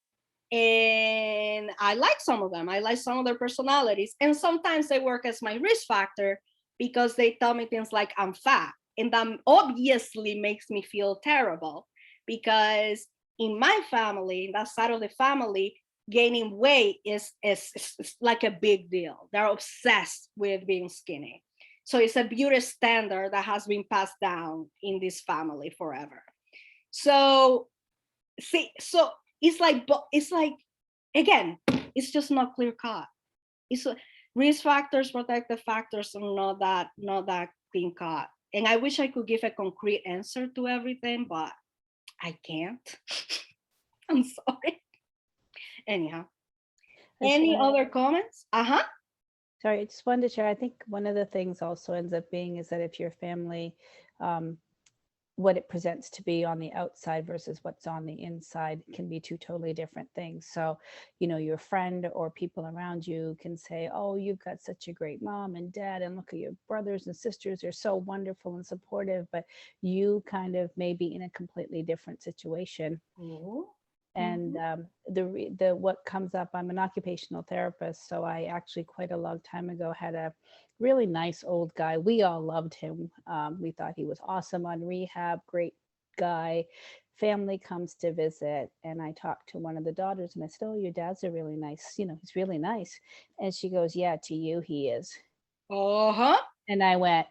and I like some of them. I like some of their personalities. And sometimes they work as my risk factor because they tell me things like I'm fat. And that obviously makes me feel terrible, because in my family, that side of the family, gaining weight is like a big deal. They're obsessed with being skinny. So it's a beauty standard that has been passed down in this family forever. So it's like, again, it's just not clear cut. It's risk factors, protective factors are not that clean cut. And I wish I could give a concrete answer to everything, but I can't. I'm sorry. Anyhow, any other comments? Sorry, I just wanted to share. I think one of the things also ends up being is that if your family, what it presents to be on the outside versus what's on the inside can be two totally different things. So, you know, your friend or people around you can say, oh, you've got such a great mom and dad, and look at your brothers and sisters, they're so wonderful and supportive, but you kind of may be in a completely different situation. And the what comes up, I'm an occupational therapist, so I actually quite a long time ago had a really nice old guy. We all loved him. We thought he was awesome on rehab, great guy. Family comes to visit, and I talked to one of the daughters, and I said, oh, your dad's a really nice, you know, he's really nice. And she goes, yeah, to you he is. And I went,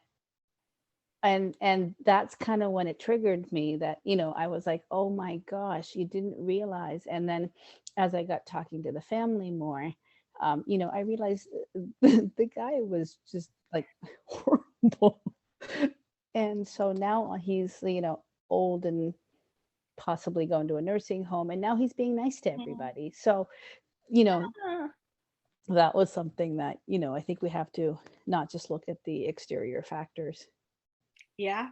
and that's kind of when it triggered me that, you know, I was like, oh my gosh, you didn't realize. And then as I got talking to the family more, you know, I realized the guy was just like horrible. And so now he's, you know, old and possibly going to a nursing home, and now he's being nice to everybody. So, you know, that was something that, you know, I think we have to not just look at the exterior factors. Yeah,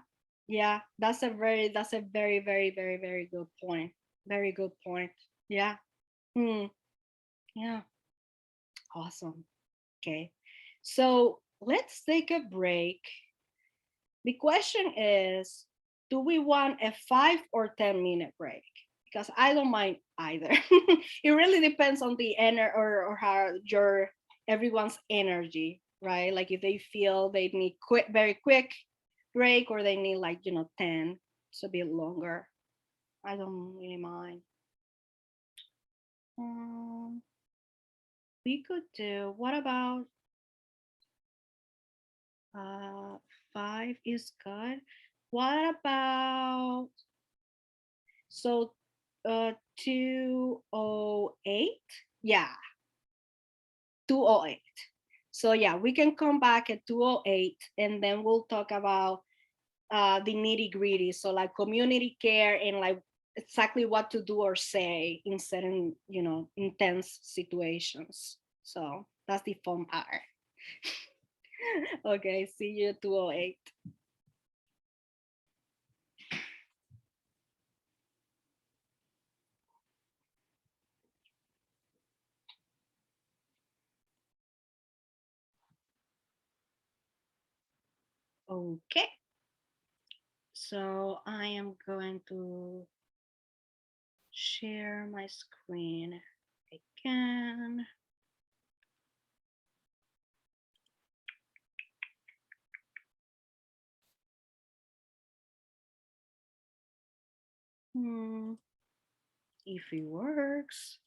that's a very good point. Very good point. Yeah. Yeah. Awesome. Okay, so let's take a break. The question is, do we want a 5 or 10-minute break? Because I don't mind either. It really depends on the or how everyone's energy, right? Like if they feel they need very quick break, or they need like, 10, it's a bit longer. I don't really mind. We could do, what about 5 is good. What about, so 208? Yeah, 208. So yeah, we can come back at 208, and then we'll talk about the nitty gritty. So like community care, and like exactly what to do or say in certain, intense situations. So that's the fun part. Okay, see you at 208. Okay, so I am going to share my screen again. If it works.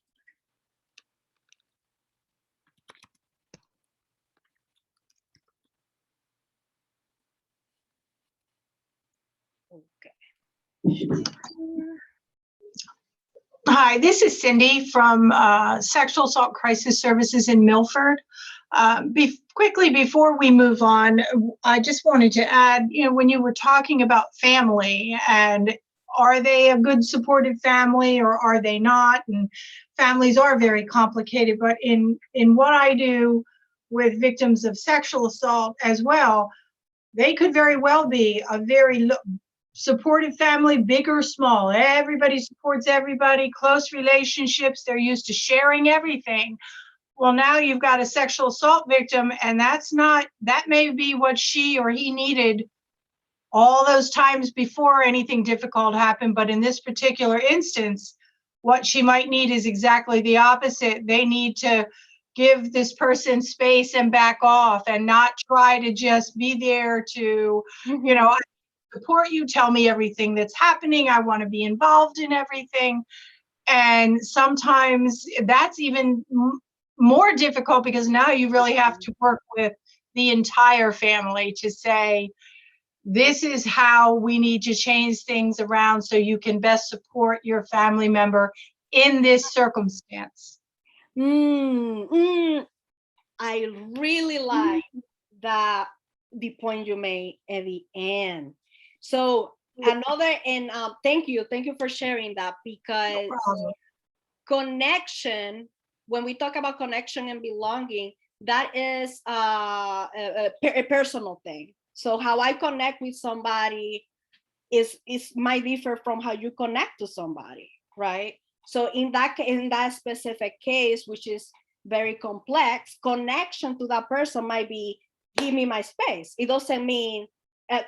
Okay. Hi, this is Cindy from Sexual Assault Crisis Services in Milford. Quickly before we move on, I just wanted to add, when you were talking about family and are they a good supportive family or are they not? And families are very complicated, but in what I do with victims of sexual assault as well, they could very well be a very supportive family, big or small. Everybody supports everybody, close relationships. They're used to sharing everything. Well, now you've got a sexual assault victim, and that may be what she or he needed all those times before anything difficult happened. But in this particular instance, what she might need is exactly the opposite. They need to give this person space and back off and not try to just be there to, support you, tell me everything that's happening. I want to be involved in everything. And sometimes that's even more difficult because now you really have to work with the entire family to say, this is how we need to change things around so you can best support your family member in this circumstance. I really like the point you made at the end. So another, and thank you for sharing that, because connection, when we talk about connection and belonging, that is a personal thing. So how I connect with somebody is might differ from how you connect to somebody, right? So in that specific case, which is very complex, connection to that person might be, give me my space. It doesn't mean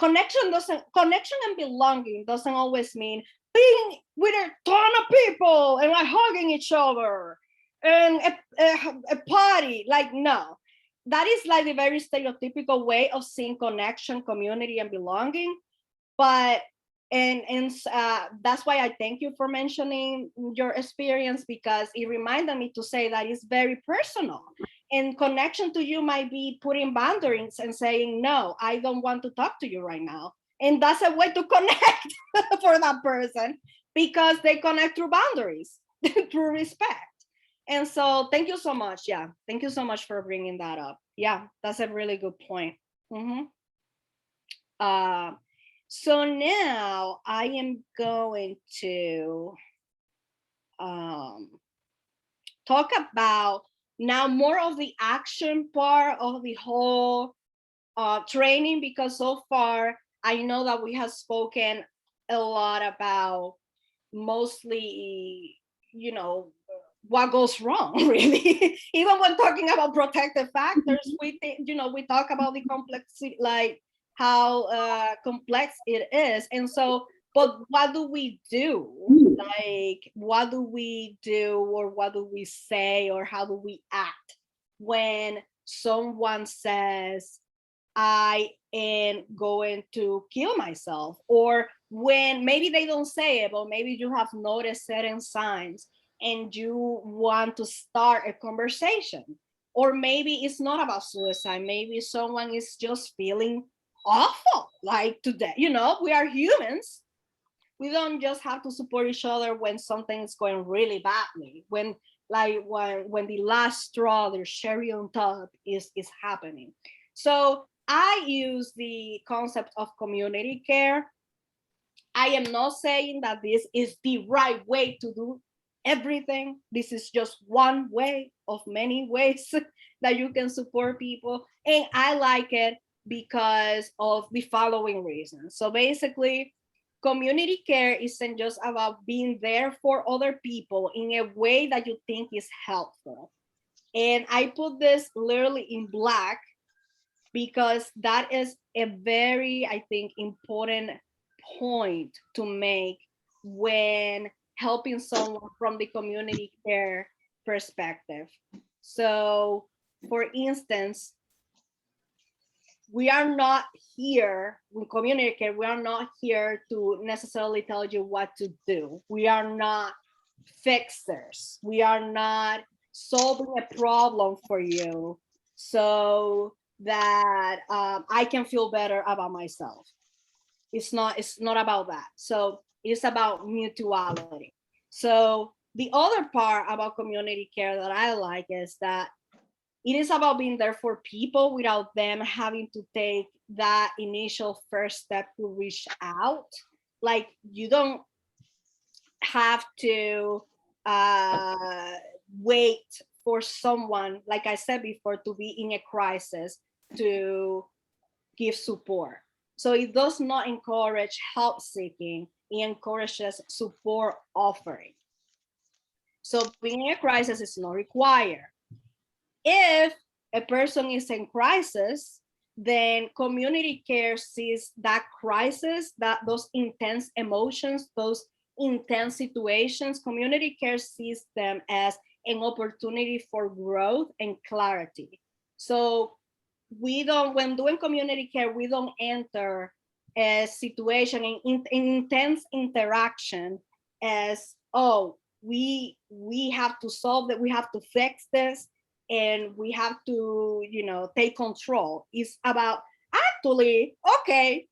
connection and belonging doesn't always mean being with a ton of people and like hugging each other and a party. Like, no, that is like the very stereotypical way of seeing connection, community, and belonging. But and that's why I thank you for mentioning your experience, because it reminded me to say that it's very personal. And connection to you might be putting boundaries and saying, no, I don't want to talk to you right now. And that's a way to connect for that person, because they connect through boundaries, through respect. And so thank you so much. Yeah, thank you so much for bringing that up. Yeah, that's a really good point. So now I am going to talk about now more of the action part of the whole training, because so far I know that we have spoken a lot about mostly, what goes wrong, really. Even when talking about protective factors, we talk about the complexity, like how complex it is. And so, but what do we do? Like, what do we do, or what do we say, or how do we act when someone says, I am going to kill myself, or when maybe they don't say it, but maybe you have noticed certain signs and you want to start a conversation. Or maybe it's not about suicide. Maybe someone is just feeling awful, like today. You know, we are humans. We don't just have to support each other when something is going really badly. When the last straw, the cherry on top is happening. So I use the concept of community care. I am not saying that this is the right way to do everything. This is just one way of many ways that you can support people. And I like it because of the following reasons. So basically, community care isn't just about being there for other people in a way that you think is helpful. And I put this literally in black because that is a very, I think, important point to make when helping someone from the community care perspective. So, for instance, we are not here, in community care, we are not here to necessarily tell you what to do. We are not fixers. We are not solving a problem for you so that I can feel better about myself. It's not about that. So it's about mutuality. So the other part about community care that I like is that it is about being there for people without them having to take that initial first step to reach out. Like, you don't have to wait for someone, like I said before, to be in a crisis to give support. So it does not encourage help seeking, it encourages support offering. So being in a crisis is not required. If a person is in crisis, then community care sees that crisis, that those intense emotions, those intense situations, community care sees them as an opportunity for growth and clarity. So we don't, when doing community care, we don't enter a situation in intense interaction as, oh, we have to solve that, we have to fix this, and we have to, you know, take control. It's about actually, okay,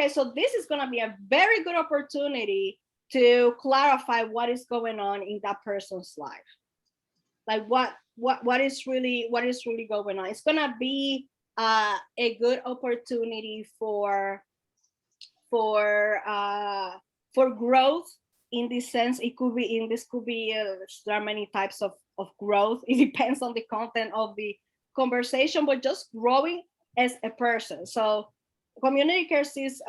so this is going to be a very good opportunity to clarify what is going on in that person's life. Like what is really going on. It's going to be a good opportunity for growth. In this sense, it could be there are many types of growth. It depends on the content of the conversation, but just growing as a person. So community care sees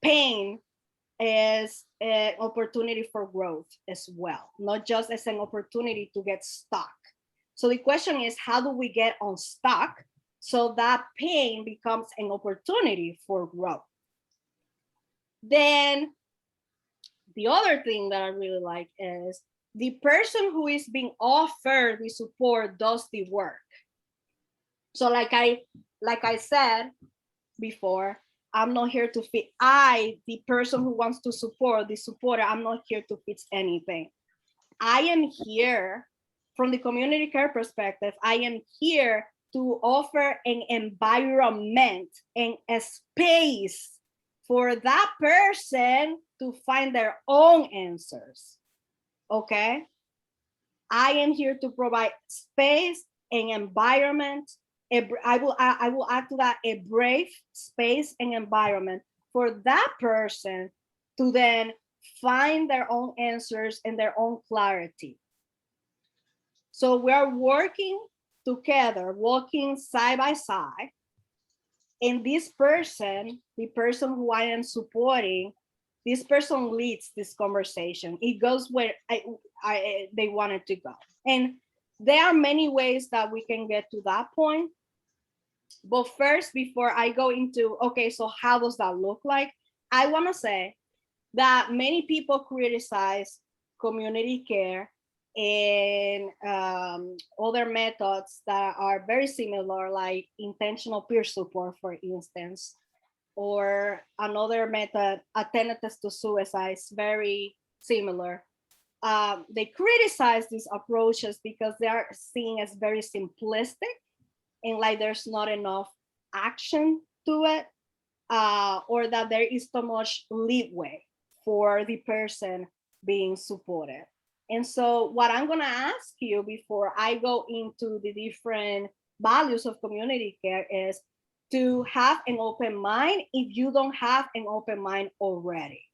pain as an opportunity for growth as well, not just as an opportunity to get stuck. So the question is, how do we get unstuck so that pain becomes an opportunity for growth? Then the other thing that I really like is the person who is being offered the support does the work. So like I said before, I'm not here to fit. The person who wants to support, the supporter, I'm not here to fix anything. I am here from the community care perspective. I am here to offer an environment and a space for that person to find their own answers. Okay? I am here to provide space and environment. I will add to that a brave space and environment for that person to then find their own answers and their own clarity. So we are working together, walking side by side. And this person, the person who I am supporting, this person leads this conversation. It goes where they want it to go. And there are many ways that we can get to that point. But first, before I go into, okay, so how does that look like? I want to say that many people criticize community care and other methods that are very similar, like intentional peer support, for instance, or another method, alternatives to suicide, is very similar. They criticize these approaches because they are seen as very simplistic and like there's not enough action to it, or that there is too much leeway for the person being supported. And so what I'm gonna ask you before I go into the different values of community care is to have an open mind if you don't have an open mind already.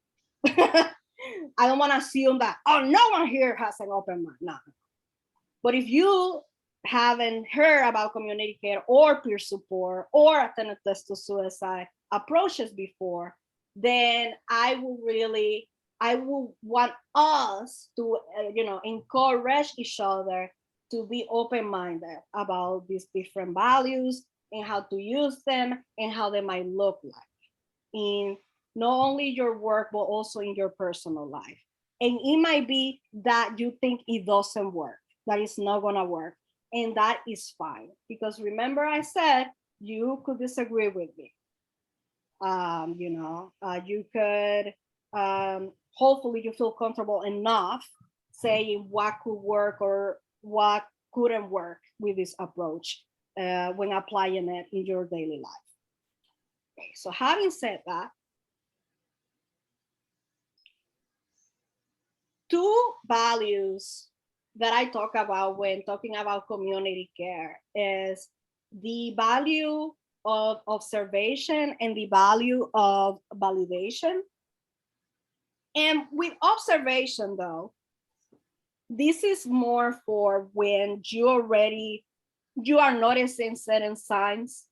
I don't want to assume that, oh, no one here has an open mind. No. But if you haven't heard about community care or peer support or alternatives to suicide approaches before, then I will want us to, encourage each other to be open-minded about these different values and how to use them and how they might look like in not only your work, but also in your personal life. And it might be that you think it doesn't work, that it's not gonna work. And that is fine. Because remember I said, you could disagree with me. You could, hopefully you feel comfortable enough saying what could work or what couldn't work with this approach when applying it in your daily life. Okay, so having said that, two values that I talk about when talking about community care is the value of observation and the value of validation. And with observation, though, this is more for when you are noticing certain signs.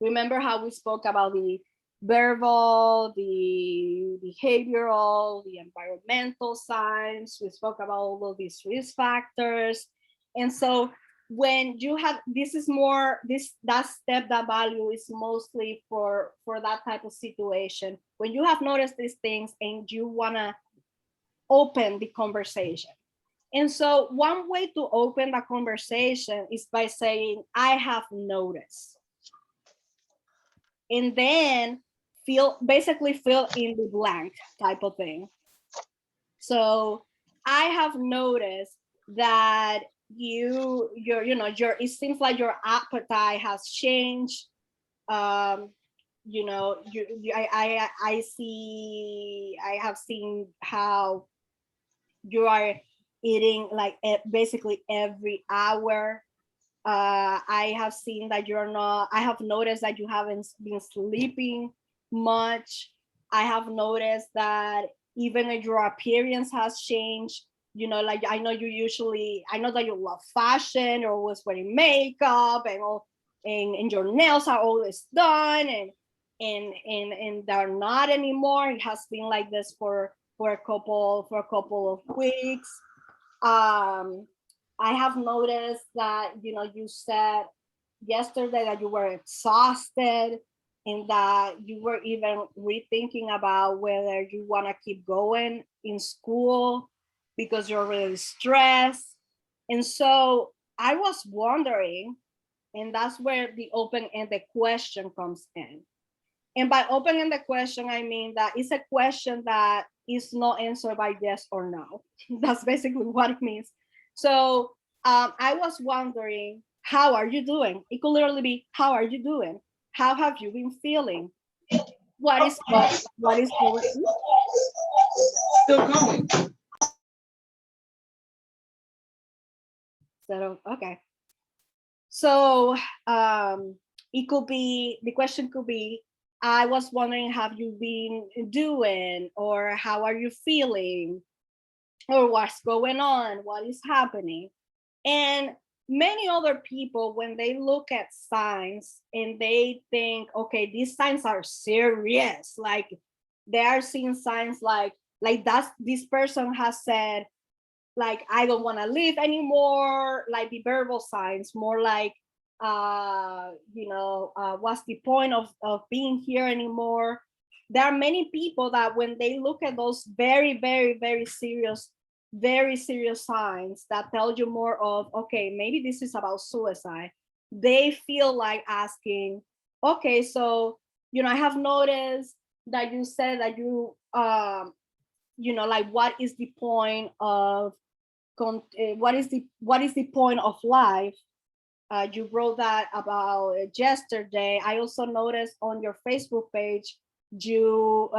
Remember how we spoke about the verbal, the behavioral, the environmental signs. We spoke about all of these risk factors. And so when you have, this is more, that step, that value is mostly for that type of situation. When you have noticed these things and you wanna open the conversation. And so one way to open the conversation is by saying, I have noticed. And then basically fill in the blank type of thing. So I have noticed that it seems like your appetite has changed. I have seen how you are eating like basically every hour. I have seen that I have noticed that you haven't been sleeping much. I have noticed that even if your appearance has changed, like I know that you love fashion or was wearing makeup and your nails are always done and they're not anymore. It has been like this for a couple of weeks. I have noticed that, you said yesterday that you were exhausted and that you were even rethinking about whether you want to keep going in school because you're really stressed. And so I was wondering, and that's where the open-ended question comes in. And by open-ended question, I mean that it's a question that is not answered by yes or no. That's basically what it means. So I was wondering, how are you doing? It could literally be, how are you doing? How have you been feeling? What is going on? Still going. So, okay. So it could be, the question could be, I was wondering, have you been doing, or how are you feeling, or what's going on, what is happening? And many other people, when they look at signs and they think, okay, these signs are serious, like they are seeing signs like this person has said, like, I don't want to live anymore, like the verbal signs, more like, what's the point of being here anymore? There are many people that when they look at those very, very, very serious very serious signs that tell you more of, okay, maybe this is about suicide, they feel like asking, okay, so, I have noticed that you said that you, like, what is the point of, what is the point of life? You wrote that about yesterday. I also noticed on your Facebook page, you,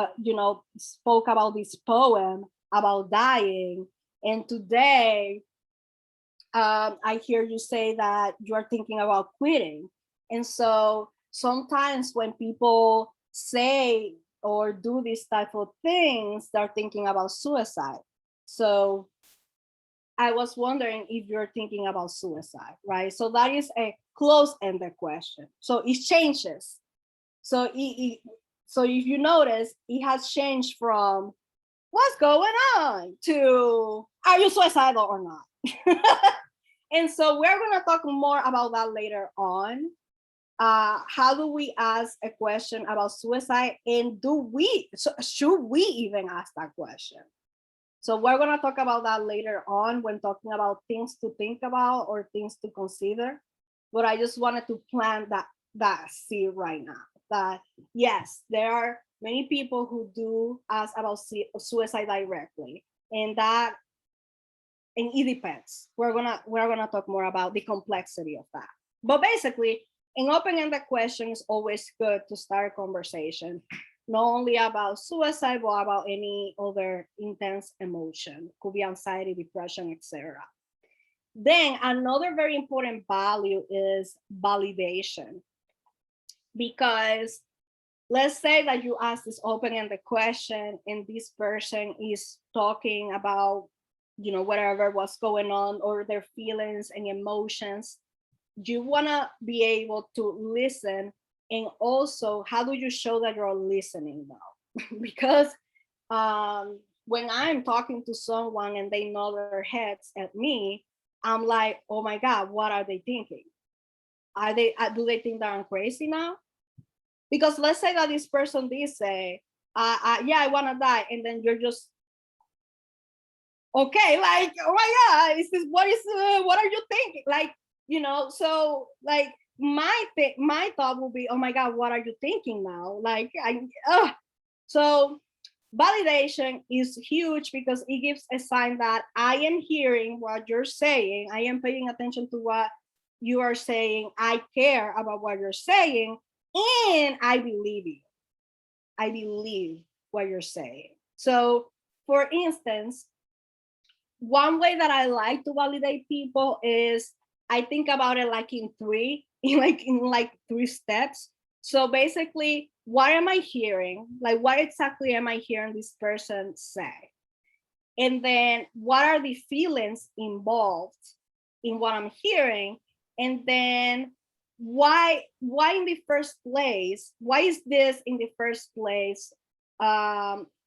spoke about this poem about dying. And today, I hear you say that you are thinking about quitting. And so sometimes when people say or do these type of things, they're thinking about suicide. So I was wondering if you're thinking about suicide, right? So that is a close-ended question. So it changes. So so if you notice, it has changed from what's going on to are you suicidal or not? And so we're going to talk more about that later on. How do we ask a question about suicide, and should we even ask that question? So we're going to talk about that later on when talking about things to think about or things to consider. But I just wanted to plant that seed right now, that yes, there are many people who do ask about suicide directly, and it depends. We're gonna talk more about the complexity of that. But basically, an open-ended question is always good to start a conversation, not only about suicide, but about any other intense emotion. Could be anxiety, depression, etc. Then another very important value is validation. Because let's say that you ask this open-ended question and this person is talking about, whatever was going on or their feelings and emotions. You want to be able to listen. And also, how do you show that you're listening now? Because when I'm talking to someone and they nod their heads at me, I'm like, oh my God, what are they thinking? Do they think that I'm crazy now? Because let's say that this person did say, yeah, I want to die. And then you're just, okay, like, oh my God, what are you thinking? Like, so like my thought will be, oh my God, what are you thinking now? Like, so validation is huge because it gives a sign that I am hearing what you're saying. I am paying attention to what you are saying. I care about what you're saying. And I believe you. I believe what you're saying. So, for instance, one way that I like to validate people is I think about it like in three steps. So basically, what am I hearing? Like, what exactly am I hearing this person say? And then what are the feelings involved in what I'm hearing? And then why in the first place, why is this in the first place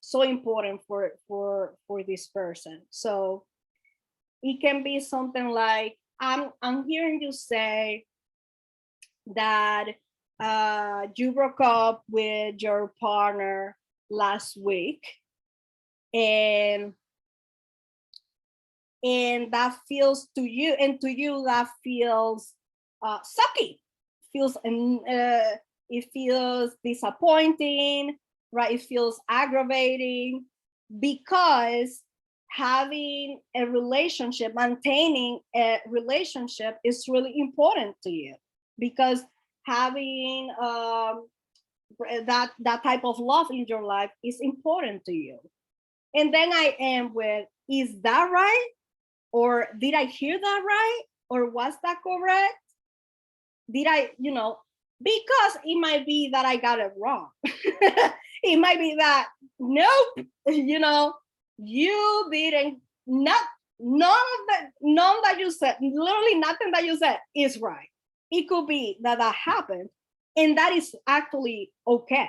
so important for this person? So it can be something like, I'm hearing you say that you broke up with your partner last week, and that feels to you, that feels sucky, it feels disappointing, right? It feels aggravating, because having a relationship, maintaining a relationship is really important to you, because having that type of love in your life is important to you. And then I am with, is that right? Or did I hear that right? Or was that correct? Did I, because it might be that I got it wrong. It might be that, nope, you didn't, none that you said, literally nothing that you said is right. It could be that happened, and that is actually okay.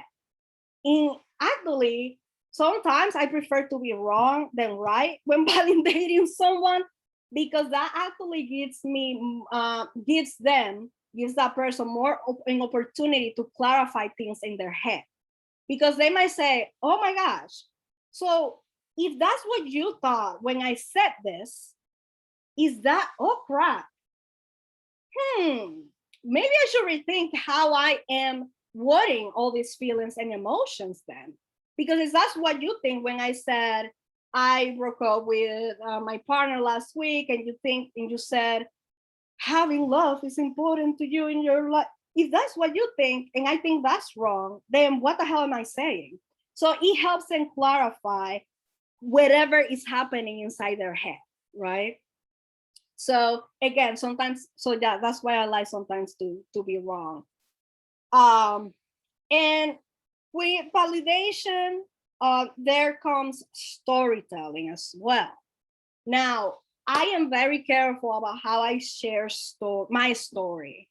And actually, sometimes I prefer to be wrong than right when validating someone, because that actually gives that person more an opportunity to clarify things in their head. Because they might say, oh my gosh, so if that's what you thought when I said this, is that, oh crap, maybe I should rethink how I am wording all these feelings and emotions then. Because if that's what you think when I said I broke up with my partner last week, and you said having love is important to you in your life. If that's what you think, and I think that's wrong, then what the hell am I saying? So it helps them clarify whatever is happening inside their head, right? So again, sometimes, so yeah, that's why I like sometimes to be wrong. And with validation, there comes storytelling as well. Now, I am very careful about how I share my story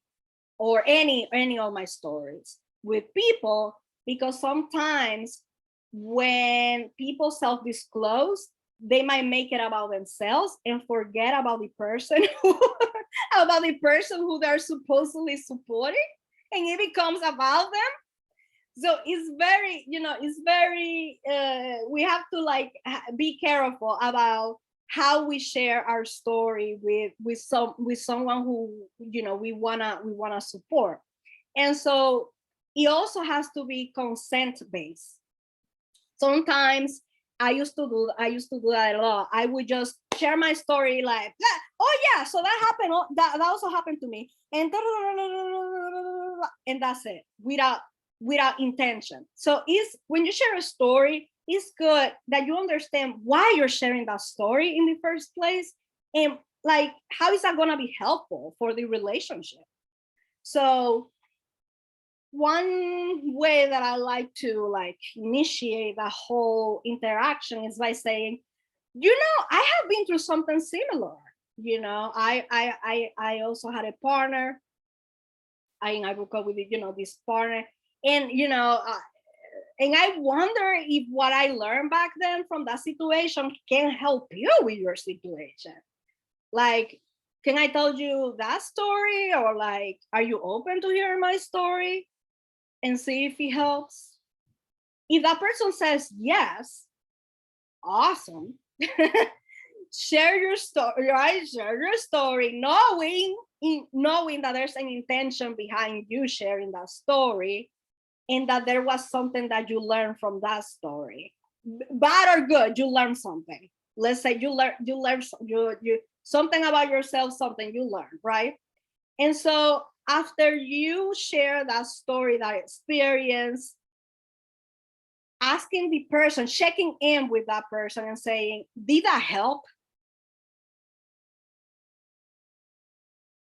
or any of my stories with people, because sometimes when people self-disclose, they might make it about themselves and forget about the person who they're supposedly supporting, and it becomes about them. So it's very, we have to like be careful about how we share our story with someone who we wanna support. And so it also has to be consent based. Sometimes I used to do that a lot. I would just share my story like, oh yeah, so that happened, that also happened to me, and that's it, without intention. So when you share a story, it's good that you understand why you're sharing that story in the first place, and like how is that going to be helpful for the relationship. So one way that I like to like initiate the whole interaction is by saying, I have been through something similar. I also had a partner. I broke up with this partner, and and I wonder if what I learned back then from that situation can help you with your situation. Like, can I tell you that story, or like, are you open to hearing my story and see if it helps? If that person says yes, awesome. Share your story, right? Share your story, knowing that there's an intention behind you sharing that story, and that there was something that you learned from that story, bad or good. You learned something. Let's say you learn something about yourself, something you learned, right? And so after you share that story, that experience, asking the person, checking in with that person and saying, did that help?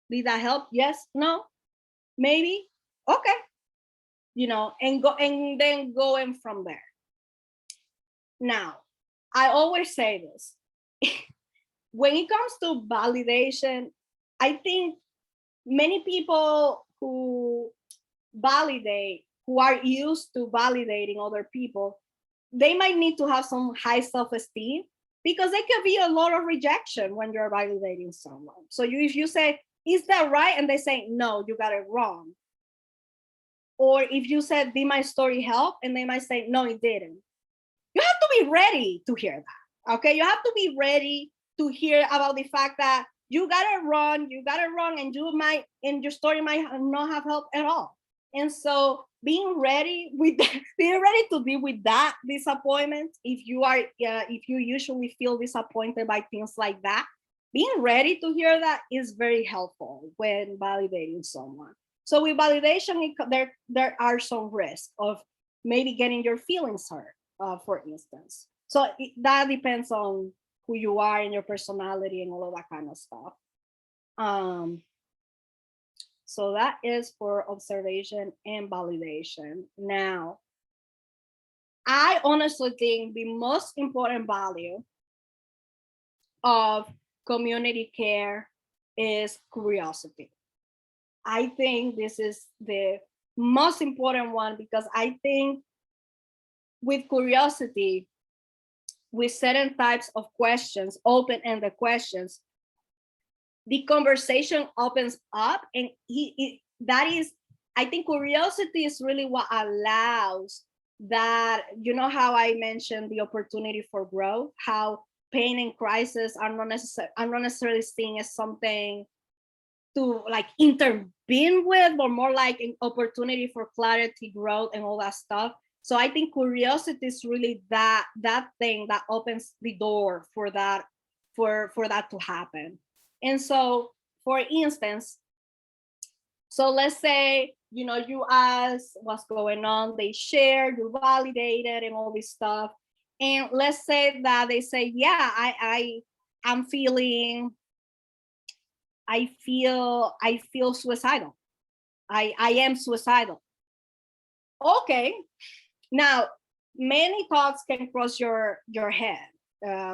Did that help? Yes, no, maybe, okay. And then going from there. Now, I always say this. When it comes to validation, I think many people who are used to validating other people, they might need to have some high self-esteem, because there could be a lot of rejection when you're validating someone. So if you say, is that right? And they say, no, you got it wrong. Or if you said, did my story help? And they might say, no, it didn't. You have to be ready to hear that, okay? You have to be ready to hear about the fact that you got it wrong, and your story might not have helped at all. And so being ready to deal with that disappointment, if you usually feel disappointed by things like that, being ready to hear that is very helpful when validating someone. So with validation, there are some risks of maybe getting your feelings hurt, for instance. So that depends on who you are and your personality and all of that kind of stuff. So that is for observation and validation. Now, I honestly think the most important value of community care is curiosity. I think this is the most important one, because I think with curiosity, with certain types of questions, open-ended questions, the conversation opens up, and I think curiosity is really what allows that, you know how I mentioned the opportunity for growth, how pain and crisis are not necessarily seen as something to like intervene with, but more like an opportunity for clarity, growth, and all that stuff. So I think curiosity is really that thing that opens the door for that to happen. And so, for instance, so let's say, you know, you ask what's going on, they share, you validated and all this stuff. And let's say that they say, yeah, I'm feeling, I feel suicidal. I am suicidal. Okay. Now, many thoughts can cross your head.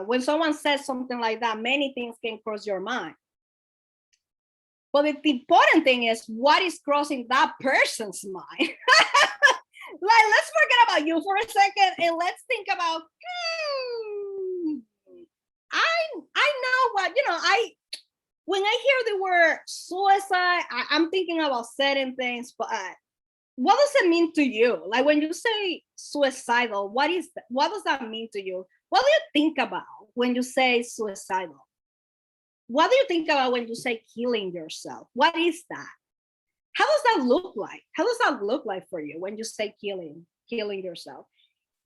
When someone says something like that, many things can cross your mind. But the important thing is what is crossing that person's mind. Like, let's forget about you for a second and let's think about, I know what, you know, when I hear the word suicide, I'm thinking about certain things, but what does it mean to you? Like, when you say suicidal, what does that mean to you? What do you think about when you say suicidal? What do you think about when you say killing yourself? What is that? How does that look like? How does that look like for you when you say killing yourself?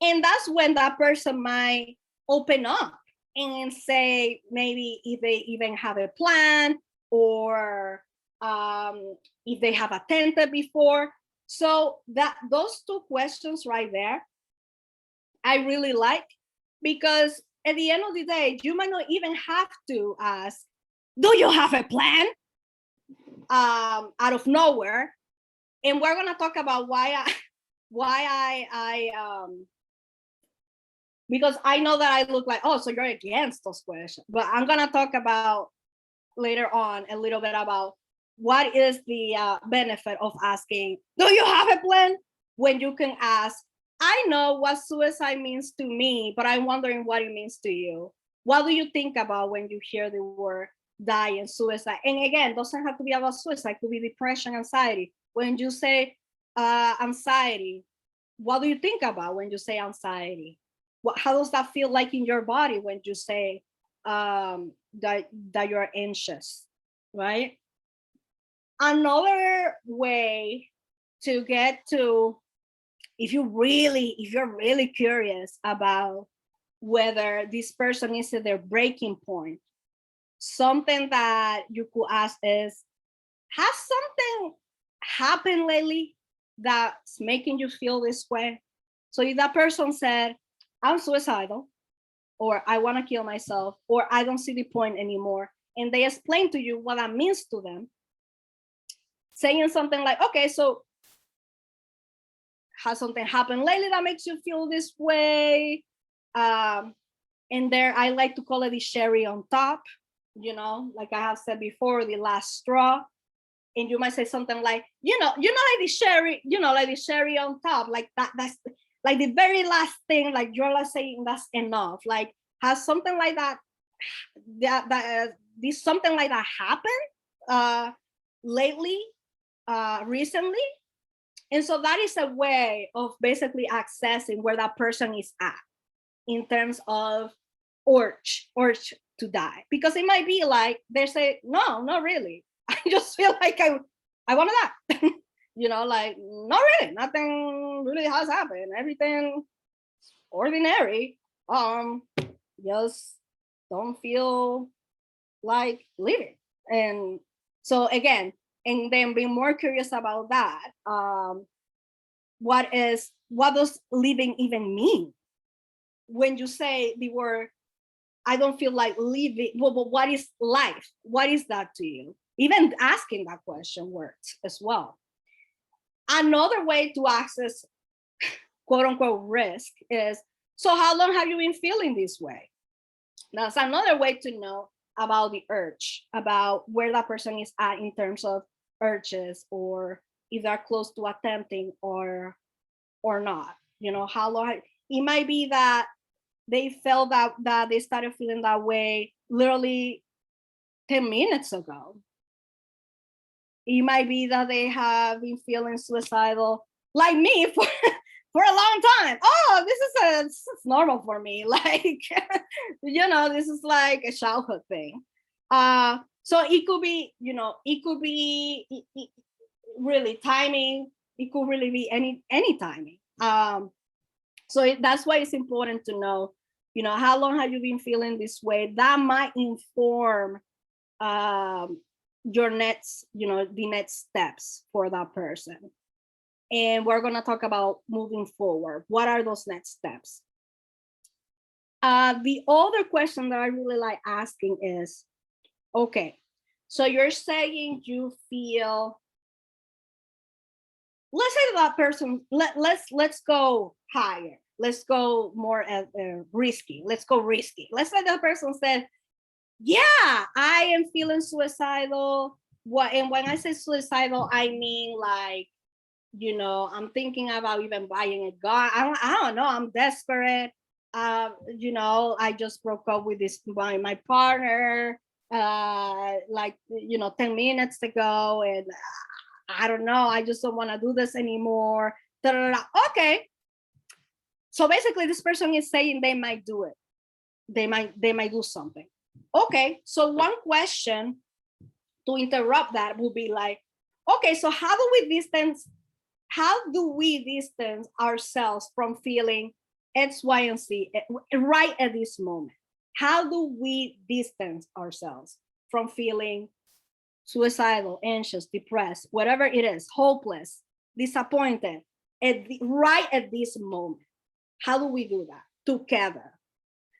And that's when that person might open up and say, maybe if they even have a plan, or if they have attempted before. So those two questions right there, I really like, because at the end of the day, you might not even have to ask, do you have a plan? Out of nowhere. And we're gonna talk about because I know that I look like, oh, so you're against those questions. But I'm gonna talk about later on a little bit about what is the benefit of asking, do you have a plan? When you can ask, I know what suicide means to me, but I'm wondering what it means to you. What do you think about when you hear the word die and suicide? And again, doesn't have to be about suicide, it could be depression, anxiety. When you say anxiety, what do you think about when you say anxiety? How does that feel like in your body when you say that you're anxious, right? Another way to get to, if you're really curious about whether this person is at their breaking point, something that you could ask is, has something happened lately that's making you feel this way? So if that person said, I'm suicidal, or I want to kill myself, or I don't see the point anymore, and they explain to you what that means to them, saying something like, okay, so has something happened lately that makes you feel this way? And there, I like to call it the cherry on top, you know, like I have said before, the last straw. And you might say something like, you know, like the cherry, like the cherry on top, like that's like the very last thing, like you're like saying that's enough. Like, has something like that something like that happened lately, recently? And so that is a way of basically accessing where that person is at in terms of urge to die. Because it might be like they say, no, not really. I just feel like I want to die. Like, not really, nothing really has happened. Everything ordinary. Just don't feel like living. And so again, and then being more curious about that. What does living even mean? When you say the word, I don't feel like living, well, what is life? What is that to you? Even asking that question works as well. Another way to access quote unquote risk is, so how long have you been feeling this way? That's another way to know about the urge, about where that person is at in terms of urges, or if they're close to attempting or not. How long it might be that they felt that they started feeling that way literally 10 minutes ago. It might be that they have been feeling suicidal, like me, for a long time. Oh, this is normal for me. Like, you know, this is like a childhood thing. So it could be, you know, it could be really timing. It could really be any timing. So that's why it's important to know, you know, how long have you been feeling this way? That might inform your next, you know, the next steps for that person. And we're going to talk about moving forward. What are those next steps? The other question that I really like asking is, okay, so you're saying you feel, let's say that person, let's go higher. Let's go more risky. Let's go risky. Let's say that person said, yeah, I am feeling suicidal. And when I say suicidal, I mean like, you know, I'm thinking about even buying a gun. I don't know. I'm desperate. You know, I just broke up with my partner, like, you know, 10 minutes ago. And I don't know. I just don't want to do this anymore. Okay. So basically this person is saying they might do it. They might do something. Okay. So one question to interrupt that would be like, okay, so how do we distance ourselves from feeling X, Y, and Z right at this moment? How do we distance ourselves from feeling suicidal, anxious, depressed, whatever it is, hopeless, disappointed, right at this moment? How do we do that together?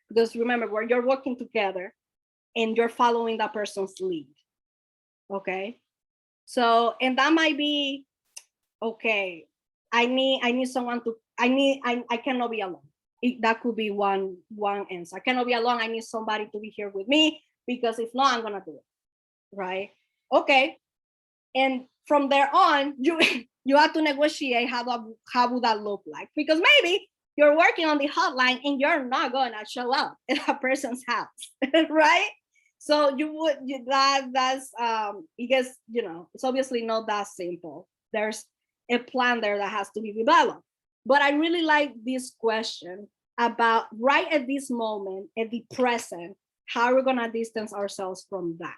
Because remember, where you're working together and you're following that person's lead. Okay. So, and that might be, okay, I need someone to, I cannot be alone. That could be one answer. I cannot be alone. I need somebody to be here with me, because if not, I'm going to do it. Right. Okay. And from there on, you have to negotiate how would that look like? Because maybe you're working on the hotline and you're not going to show up at a person's house, right? So that's because, you know, it's obviously not that simple. There's a plan there that has to be developed. But I really like this question about right at this moment, at the present, how we're going to distance ourselves from that.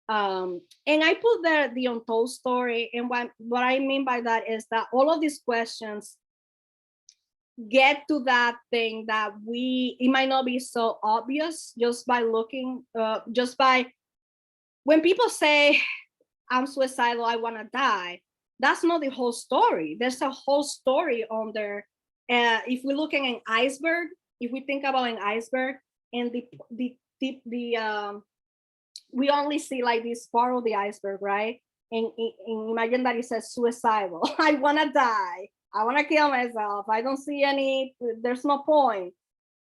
And I put there the untold story. And what I mean by that is that all of these questions get to that thing that it might not be so obvious just by looking, just by when people say, I'm suicidal, I want to die. That's not the whole story. There's a whole story on there. If we're looking at an iceberg, if we think about an iceberg, and we only see like this part of the iceberg, right? And imagine that it says suicidal. I want to die. I want to kill myself. I don't see there's no point.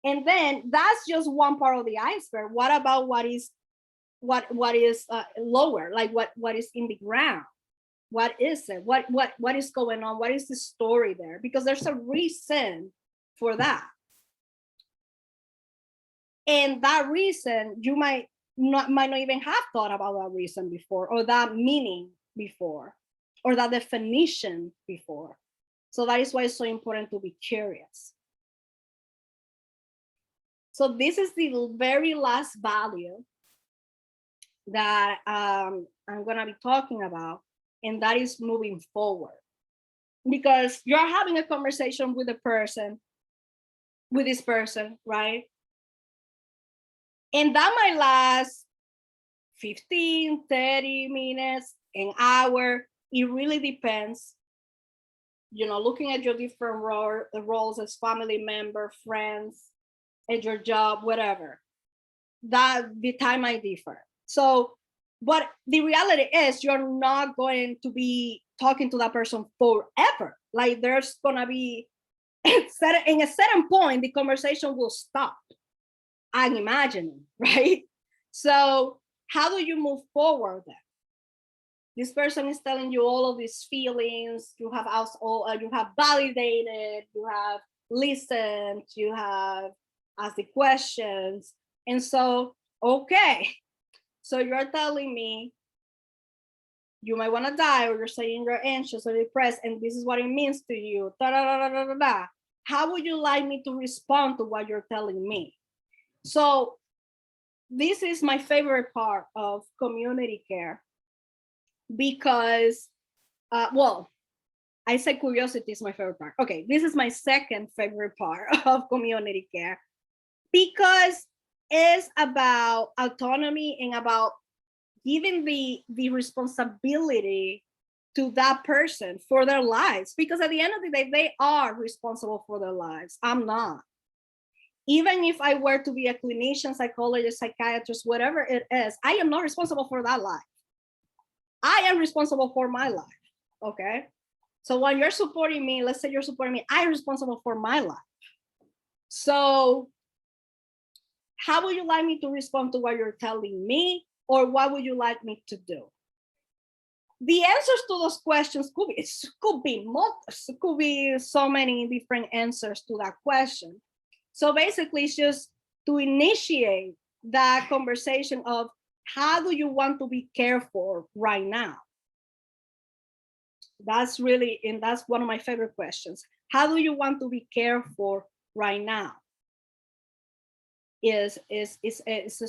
And then that's just one part of the iceberg. What about what is lower? Like what is in the ground? What is it? What is going on? What is the story there? Because there's a reason for that. And that reason, you might not even have thought about that reason before, or that meaning before, or that definition before. So that is why it's so important to be curious. So this is the very last value that I'm going to be talking about, and that is moving forward. Because you're having a conversation with this person, right? And that might last 15, 30 minutes, an hour. It really depends. You know, looking at your different roles as family member, friends, at your job, whatever, that the time might differ. So, but the reality is you're not going to be talking to that person forever. Like there's going to be, in a certain point, the conversation will stop. I'm imagining, right? So how do you move forward then? This person is telling you all of these feelings. You have you have validated, you have listened, you have asked the questions. And so, okay, so you're telling me you might want to die, or you're saying you're anxious or depressed, and this is what it means to you. Da, da, da, da, da, da. How would you like me to respond to what you're telling me? So this is my favorite part of community care, because, well, I said curiosity is my favorite part. Okay, this is my second favorite part of community care, because it's about autonomy and about giving the responsibility to that person for their lives. Because at the end of the day, they are responsible for their lives. I'm not. Even if I were to be a clinician, psychologist, psychiatrist, whatever it is, I am not responsible for that life. I am responsible for my life, okay? So when you're supporting me, let's say you're supporting me, I'm responsible for my life. So how would you like me to respond to what you're telling me? Or what would you like me to do? The answers to those questions could be so many different answers to that question. So basically, it's just to initiate that conversation of how do you want to be cared for right now? That's really, and that's one of my favorite questions. How do you want to be cared for right now? Is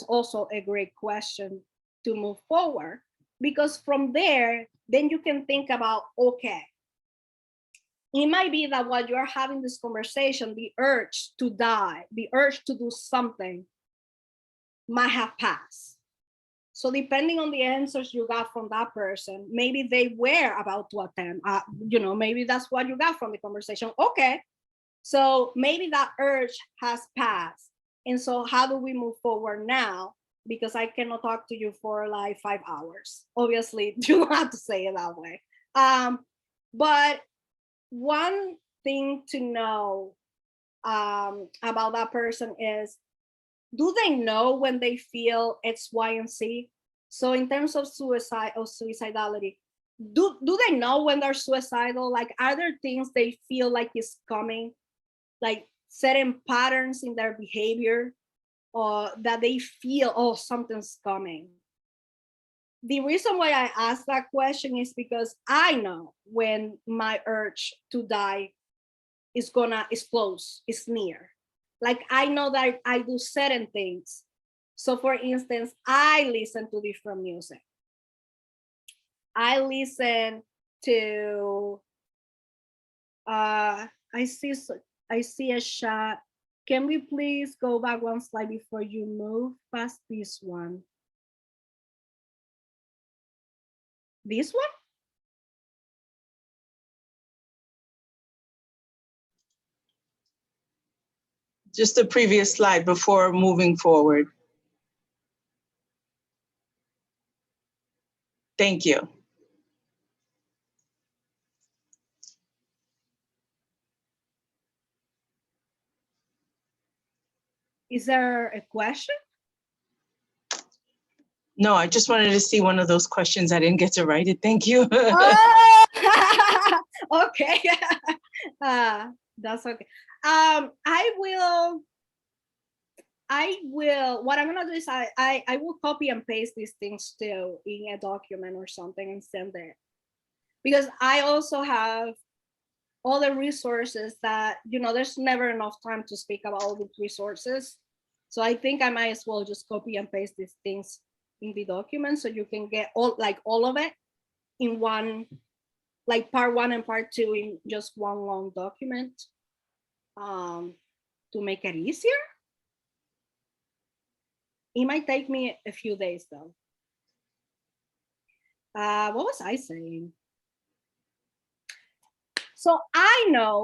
also a great question to move forward, because from there, then you can think about, okay, it might be that while you're having this conversation, the urge to die, the urge to do something might have passed. So depending on the answers you got from that person, maybe they were about to attempt, maybe that's what you got from the conversation. Okay, so maybe that urge has passed. And so how do we move forward now? Because I cannot talk to you for like 5 hours. Obviously, you don't have to say it that way. But one thing to know about that person is, do they know when they feel X, Y, and Z? So in terms of suicide or suicidality, do they know when they're suicidal? Like, are there things they feel like is coming? Like certain patterns in their behavior, or that they feel, oh, something's coming. The reason why I ask that question is because I know when my urge to die is close, is near. Like, I know that I do certain things. So for instance, I listen to different music. I listen to, I see a shot. Can we please go back one slide before you move past this one? This one? Just the previous slide before moving forward. Thank you. Is there a question? No, I just wanted to see one of those questions. I didn't get to write it. Thank you. Oh! Okay. That's okay. I will, what I'm gonna do is I will copy and paste these things too in a document or something and send it. Because I also have all the resources that, there's never enough time to speak about all these resources. So I think I might as well just copy and paste these things in the document so you can get all of it in one, like part 1 and part 2 in just one long document, to make it easier. It might take me a few days though. What was I saying? So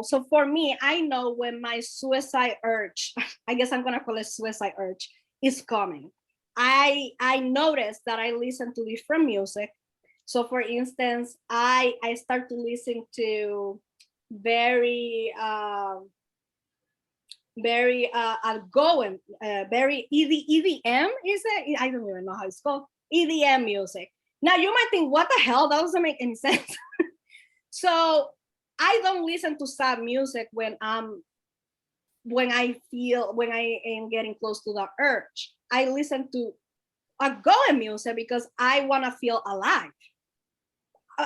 so for me, I know when my suicide urge, I guess I'm gonna call it suicide urge, is coming. I noticed that I listen to different music. So for instance, I start to listen to very outgoing, very EDM, is it? I don't even know how it's called. EDM music. Now you might think, what the hell? That doesn't make any sense. So I don't listen to sad music when I am getting close to the urge. I listen to outgoing music because I want to feel alive.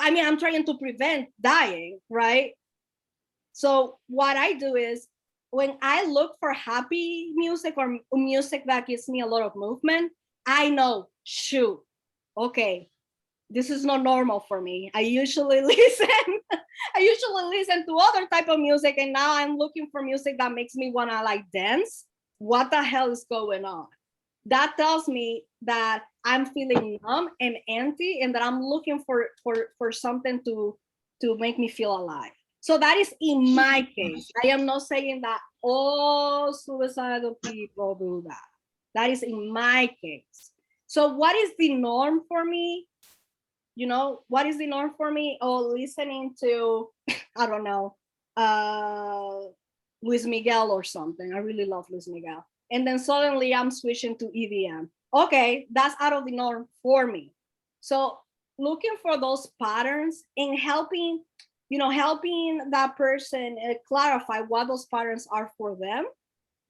I mean, I'm trying to prevent dying, right? So what I do is when I look for happy music or music that gives me a lot of movement, I know, shoot, okay, this is not normal for me. I usually listen to other type of music, and now I'm looking for music that makes me wanna like dance. What the hell is going on? That tells me that I'm feeling numb and empty, and that I'm looking for something to make me feel alive. So that is in my case. I am not saying that all suicidal people do that. That is in my case. So what is the norm for me? You know, what is the norm for me? Oh, listening to, I don't know, Luis Miguel or something. I really love Luis Miguel. And then suddenly I'm switching to EDM. Okay, that's out of the norm for me. So looking for those patterns and helping that person clarify what those patterns are for them,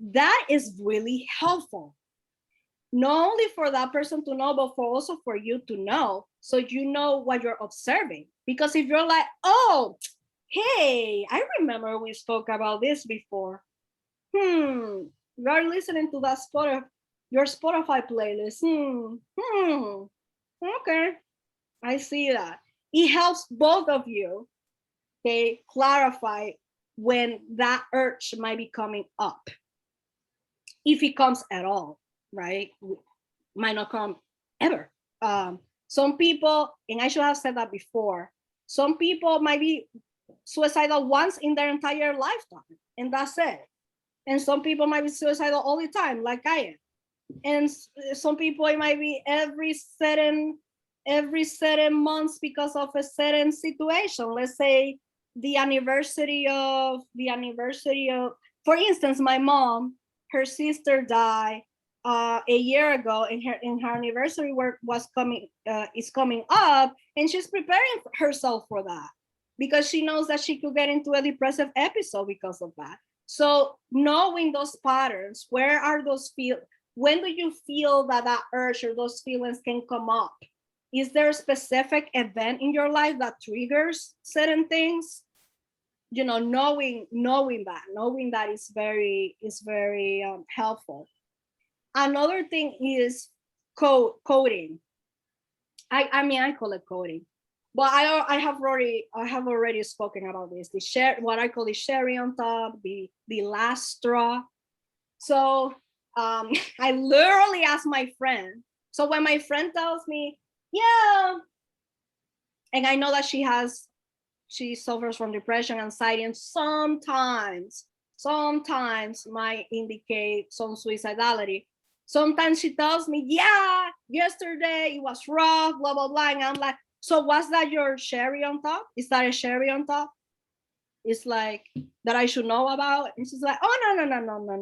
that is really helpful. Not only for that person to know, but also for you to know, so you know what you're observing. Because if you're like, oh, hey, I remember we spoke about this before. You're listening to that your Spotify playlist. Okay, I see that. It helps both of you, okay, clarify when that urge might be coming up. If it comes at all, right? Might not come ever. Some people, and I should have said that before, some people might be suicidal once in their entire lifetime, and that's it. And some people might be suicidal all the time, like I am. And some people, it might be every certain months because of a certain situation. Let's say the anniversary of, for instance, my mom, her sister died a year ago, and her anniversary is coming up, and she's preparing herself for that because she knows that she could get into a depressive episode because of that. So knowing those patterns, where are those when do you feel that urge or those feelings can come up? Is there a specific event in your life that triggers certain things? You know, knowing that is very helpful. Another thing is coding. I mean, I call it coding, but I have already spoken about this. What I call the cherry on top, the last straw. So I literally asked my friend. So when my friend tells me, yeah, and I know that she suffers from depression, anxiety, and sometimes might indicate some suicidality. Sometimes she tells me, yeah, yesterday it was rough, blah, blah, blah. And I'm like, so was that your cherry on top? Is that a cherry on top? It's like that I should know about? And she's like, oh, no.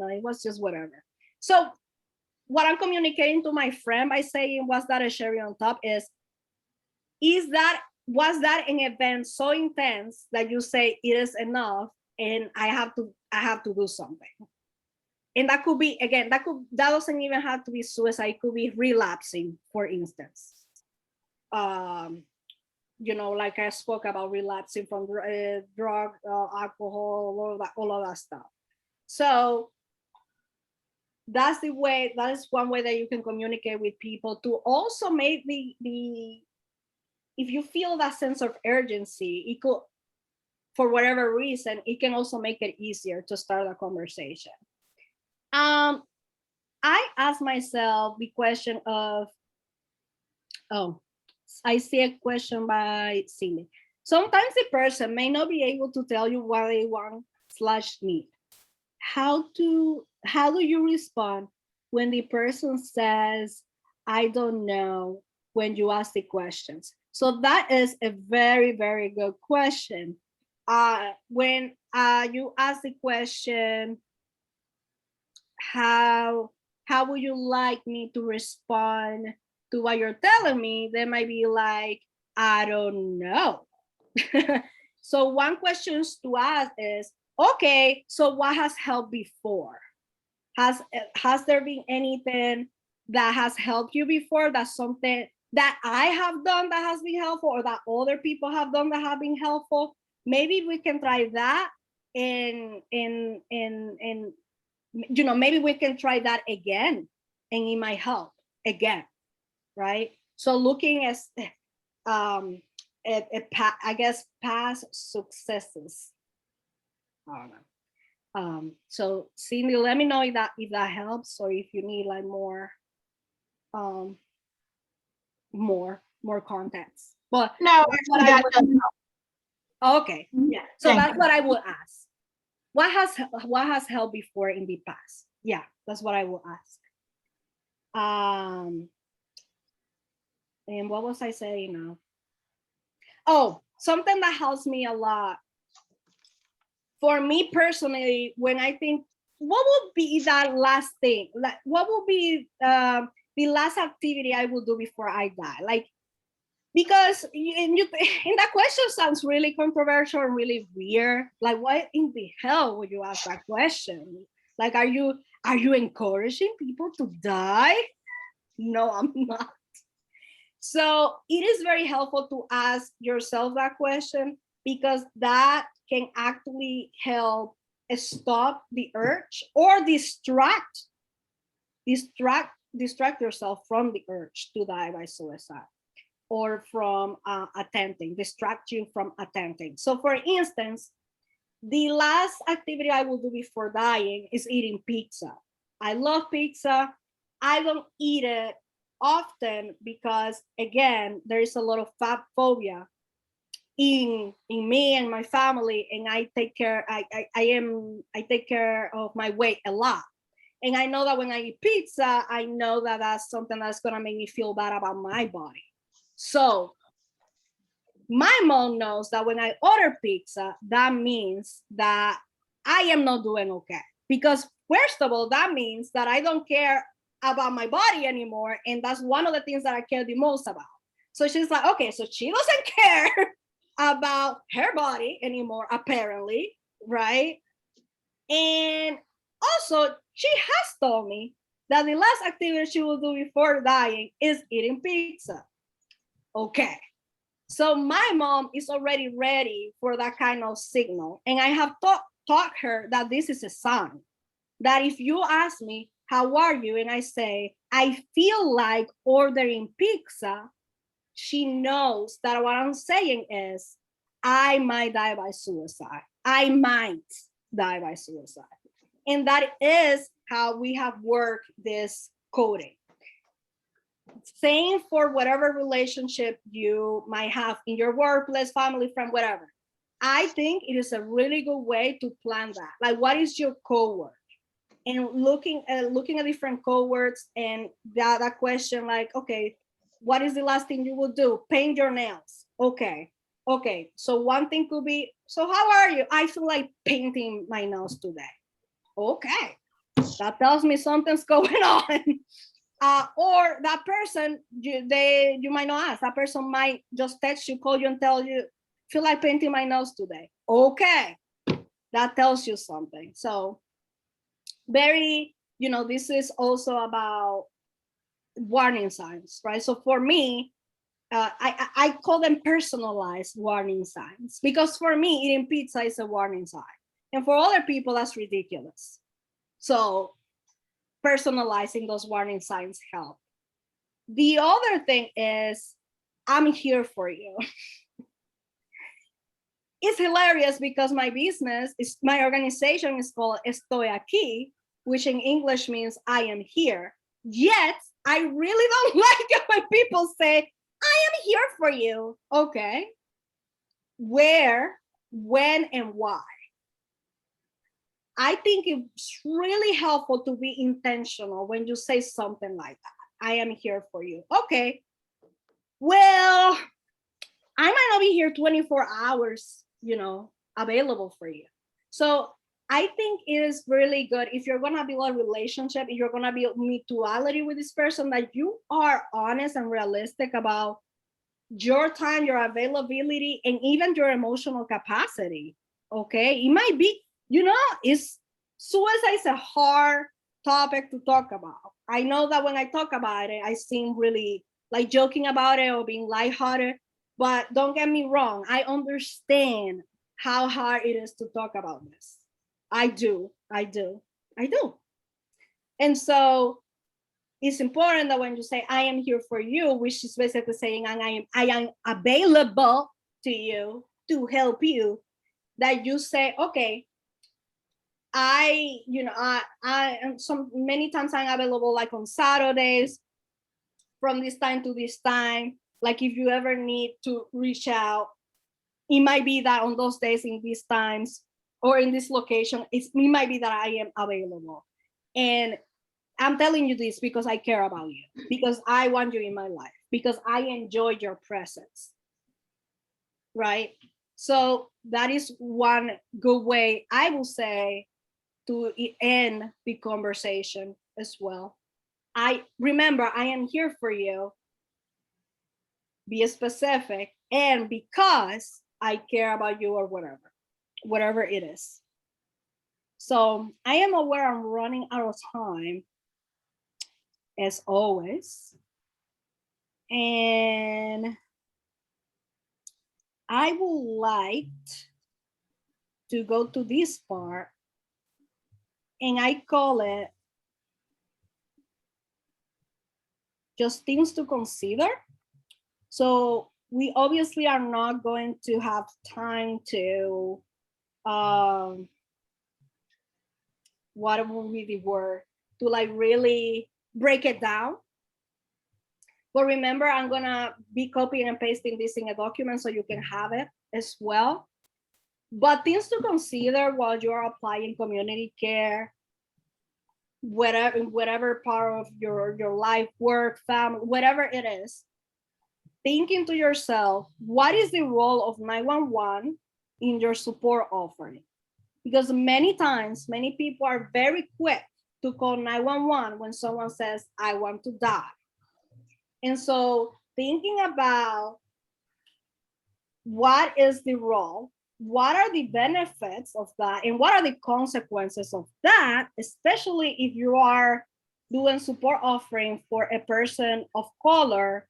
It was just whatever. So what I'm communicating to my friend by saying, was that a cherry on top, was that an event so intense that you say it is enough and I have to do something? And that could be, again, that doesn't even have to be suicide. It could be relapsing, for instance. You know, like I spoke about relapsing from drug, alcohol, all of that stuff. So that is one way that you can communicate with people, to also make if you feel that sense of urgency, it could, for whatever reason, it can also make it easier to start a conversation. I ask myself the question of, I see a question by Cindy. Sometimes the person may not be able to tell you what they want/need. How do you respond when the person says, I don't know, when you ask the questions? So that is a very, very good question. When you ask the question, how would you like me to respond to what you're telling me? They might be like, I don't know. So one question to ask is, okay, so what has helped before? Has there been anything that has helped you before? That's something that I have done that has been helpful, or that other people have done that have been helpful. Maybe we can try that, and you know, maybe we can try that again, and it might help again, right? So looking at I guess past successes. I don't know. So Cindy, let me know if that helps, or if you need like more context. But No, that's what that doesn't help. okay, yeah. So Thank that's you. what I would ask. What has helped before in the past? Yeah, that's what I will ask. And what was I saying now? Oh, something that helps me a lot. For me personally, when I think, what would be that last thing? Like, what would be the last activity I will do before I die? Like, because and that question sounds really controversial and really weird. Like, why in the hell would you ask that question? Like, are you encouraging people to die? No, I'm not. So it is very helpful to ask yourself that question, because that can actually help stop the urge, or distract yourself from the urge to die by suicide, or from attempting, distract you from attempting. So for instance, the last activity I will do before dying is eating pizza. I love pizza. I don't eat it often because, again, there is a lot of fat phobia in me and my family, and I take care of my weight a lot. And I know that when I eat pizza, I know that that's something that's gonna make me feel bad about my body. So my mom knows that when I order pizza, that means that I am not doing okay. Because first of all, that means that I don't care about my body anymore. And that's one of the things that I care the most about. So she's like, okay, so she doesn't care about her body anymore, apparently, right? And also, she has told me that the last activity she will do before dying is eating pizza. Okay. So my mom is already ready for that kind of signal. And I have taught her that this is a sign. That if you ask me, how are you? And I say, I feel like ordering pizza, she knows that what I'm saying is, I might die by suicide. I might die by suicide. And that is how we have worked this coding. Same for whatever relationship you might have in your workplace, family, friend, whatever. I think it is a really good way to plan that. Like, what is your code word? And looking at different code words, and that question, like, okay, what is the last thing you will do? Paint your nails. Okay. So one thing could be, so how are you? I feel like painting my nails today. Okay. That tells me something's going on. Or that person, you might not ask. That person might just text you, call you, and tell you, feel like painting my nails today. Okay. That tells you something. So very, this is also about warning signs, right? So for me, I call them personalized warning signs, because for me, eating pizza is a warning sign. And for other people, that's ridiculous. So personalizing those warning signs help. The other thing is, I'm here for you. It's hilarious because my organization is called Estoy Aquí, which in English means I am here. Yet, I really don't like it when people say, I am here for you. Okay. Where, when, and why? I think it's really helpful to be intentional when you say something like that. I am here for you. Okay. Well, I might not be here 24 hours, available for you. So I think it is really good, if you're going to build a relationship, if you're going to build mutuality with this person, that you are honest and realistic about your time, your availability, and even your emotional capacity. Okay. It might be, suicide is a hard topic to talk about. I know that when I talk about it, I seem really like joking about it or being lighthearted. But don't get me wrong, I understand how hard it is to talk about this. I do. And so it's important that when you say I am here for you, which is basically saying I am available to you to help you, that you say, okay, I am many times I'm available, like on Saturdays from this time to this time. Like if you ever need to reach out, it might be that on those days, in these times, or in this location, it might be that I am available. And I'm telling you this because I care about you, because I want you in my life, because I enjoy your presence, right? So that is one good way, I will say, to end the conversation as well. I remember I am here for you, be specific, and because I care about you, or whatever it is. So I am aware I'm running out of time, as always. And I would like to go to this part, and I call it just things to consider. So we obviously are not going to have time to, what would be the word, to like really break it down. But remember, I'm gonna be copying and pasting this in a document so you can have it as well. But things to consider while you're applying community care, whatever part of your life, work, family, whatever it is, thinking to yourself, what is the role of 911 in your support offering? Because many times, many people are very quick to call 911 when someone says, I want to die. And so thinking about what is the role, what are the benefits of that, and what are the consequences of that, especially if you are doing support offering for a person of color,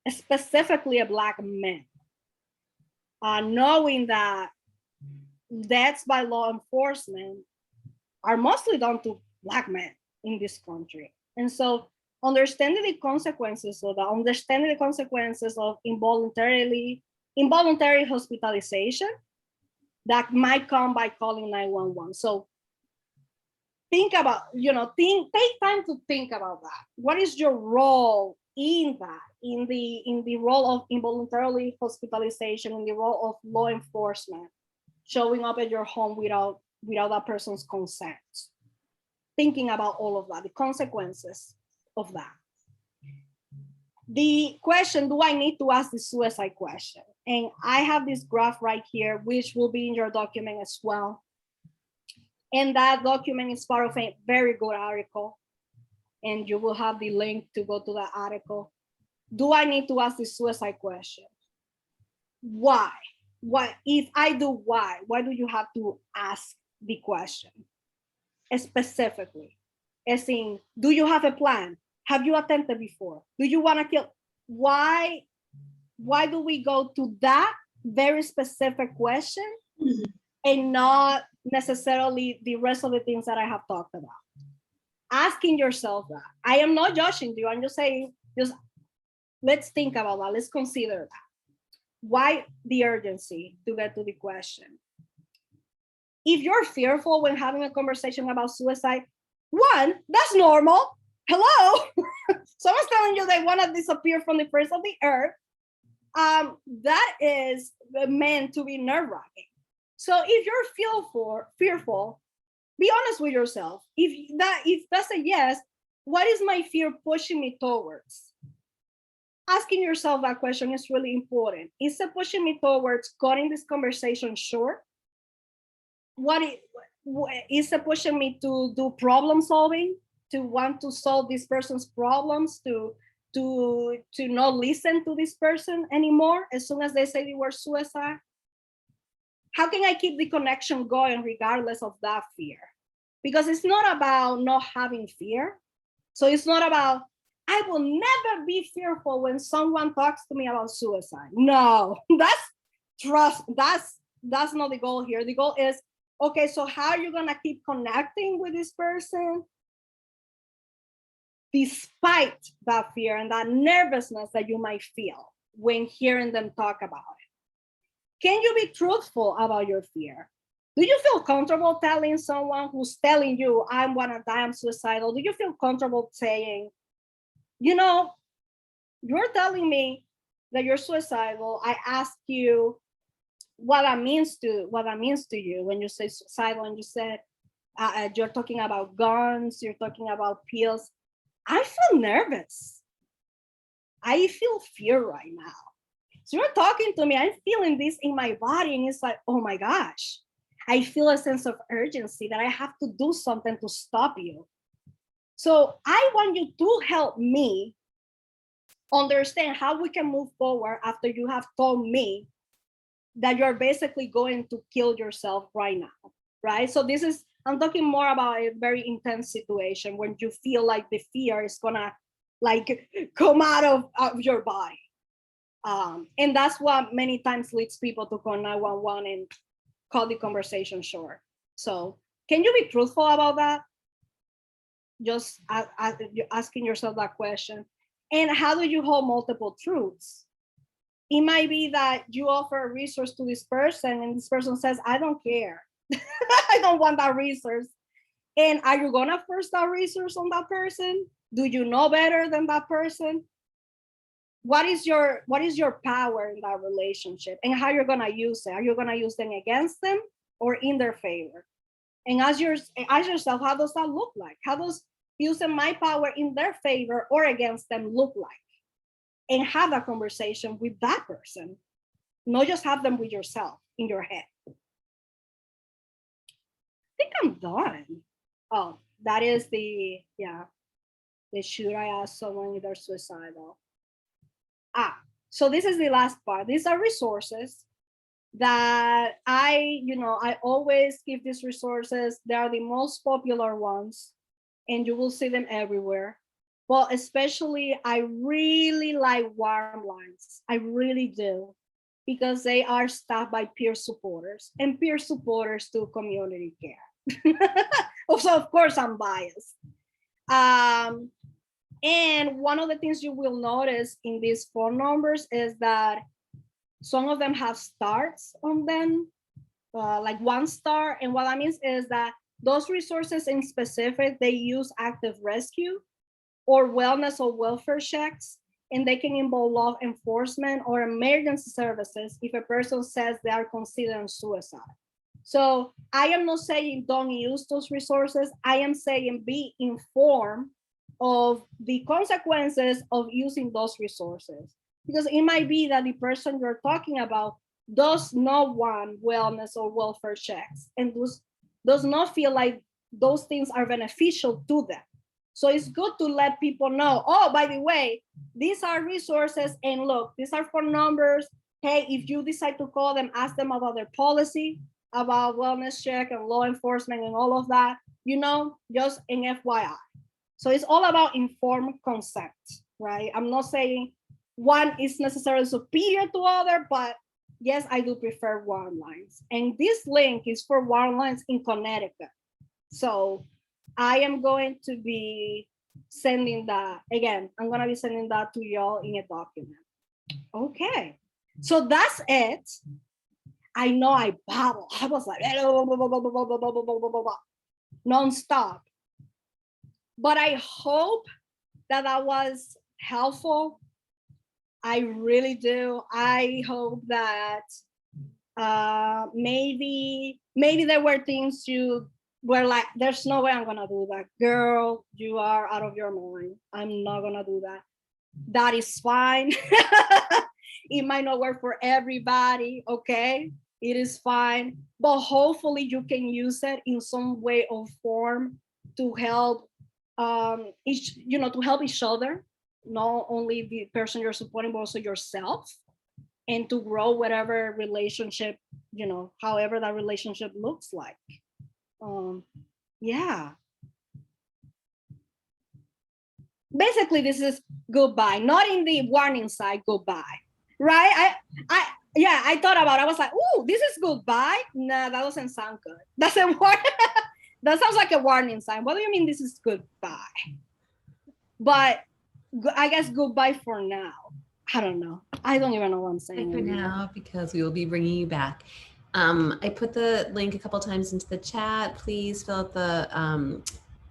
specifically a Black man. Knowing that deaths by law enforcement are mostly done to Black men in this country. And so understanding the consequences of that, understanding the consequences of involuntary hospitalization that might come by calling 911. So think about, take time to think about that. What is your role in that, in the role of involuntary hospitalization, in the role of law enforcement, showing up at your home without that person's consent? Thinking about all of that, the consequences of that. The question, do I need to ask the suicide question? And I have this graph right here, which will be in your document as well. And that document is part of a very good article. And you will have the link to go to that article. Do I need to ask the suicide question? Why? Why? If I do, why? Why do you have to ask the question? Specifically, as in, do you have a plan? Have you attempted before? Do you want to kill? Why do we go to that very specific question and not necessarily the rest of the things that I have talked about? Asking yourself that. I am not judging you. I'm just saying, let's think about that. Let's consider that. Why the urgency to get to the question? If you're fearful when having a conversation about suicide, one, that's normal. Hello. Someone's telling you they want to disappear from the face of the earth. That is meant to be nerve-wracking. So if you're fearful, be honest with yourself. If that's a yes, what is my fear pushing me towards? Asking yourself that question is really important. Is it pushing me towards cutting this conversation short? Is it pushing me to do problem solving, to want to solve this person's problems, to not listen to this person anymore as soon as they say the word suicide? How can I keep the connection going regardless of that fear? Because it's not about not having fear. So it's not about, I I will never be fearful when someone talks to me about suicide. No, that's trust. That's not the goal here. The goal is, okay, so how are you gonna keep connecting with this person despite that fear and that nervousness that you might feel when hearing them talk about it? Can you be truthful about your fear? Do you feel comfortable telling someone who's telling you, I want to die, I'm suicidal? Do you feel comfortable saying, you know, you're telling me that you're suicidal. I ask you what that means to you when you say suicidal, and you said you're talking about guns, you're talking about pills. I feel nervous. I feel fear right now. So you're talking to me, I'm feeling this in my body, and it's like, oh my gosh, I feel a sense of urgency that I have to do something to stop you. So I want you to help me understand how we can move forward after you have told me that you're basically going to kill yourself right now, right? So this is, I'm talking more about a very intense situation when you feel like the fear is gonna like come out of your body. And that's what many times leads people to call 911 and call the conversation short. So can you be truthful about that? Just asking yourself that question. And how do you hold multiple truths? It might be that you offer a resource to this person and this person says, I don't care. I don't want that resource. And are you gonna force that resource on that person? Do you know better than that person? What is your power in that relationship, and how you're gonna use it? Are you gonna use them against them or in their favor? And ask yourself, how does that look like? How does using my power in their favor or against them look like? And have that conversation with that person, not just have them with yourself in your head. I think I'm done. Oh, that is the should I ask someone if they're suicidal? So this is the last part. These are resources that I always give these resources. They are the most popular ones, and you will see them everywhere. Well, especially, I really like warm lines. I really do, because they are staffed by peer supporters, and peer supporters do community care. Also, of course, I'm biased. And one of the things you will notice in these phone numbers is that some of them have stars on them, like 1 star. And what that means is that those resources in specific, they use active rescue or wellness or welfare checks, and they can involve law enforcement or emergency services if a person says they are considering suicide. So I am not saying don't use those resources. I am saying be informed of the consequences of using those resources, because it might be that the person you're talking about does not want wellness or welfare checks and does not feel like those things are beneficial to them. So it's good to let people know, oh, by the way, these are resources, and look, these are phone numbers. Hey, if you decide to call them, ask them about their policy, about wellness check and law enforcement and all of that, just an FYI. So it's all about informed consent, right? I'm not saying one is necessarily superior to other, but yes, I do prefer warm lines. And this link is for warm lines in Connecticut. So I am going to be sending that, again, I'm gonna be sending that to y'all in a document. Okay, so that's it. I know I babble. I was like, nonstop. But I hope that was helpful. I really do. I hope that maybe there were things you were like, there's no way I'm gonna do that. Girl, you are out of your mind. I'm not gonna do that. That is fine. It might not work for everybody, okay? It is fine. But hopefully you can use it in some way or form to help to help each other, not only the person you're supporting, but also yourself, and to grow whatever relationship, however that relationship looks like. Yeah. basically this is goodbye, not in the warning side, goodbye, right? I thought about it. I was like, oh, this is goodbye. Nah, that doesn't sound good. Doesn't work. That sounds like a warning sign. What do you mean this is goodbye? But I guess goodbye for now. I don't know. I don't even know what I'm saying. For now, because we will be bringing you back. I put the link a couple times into the chat. Please fill out the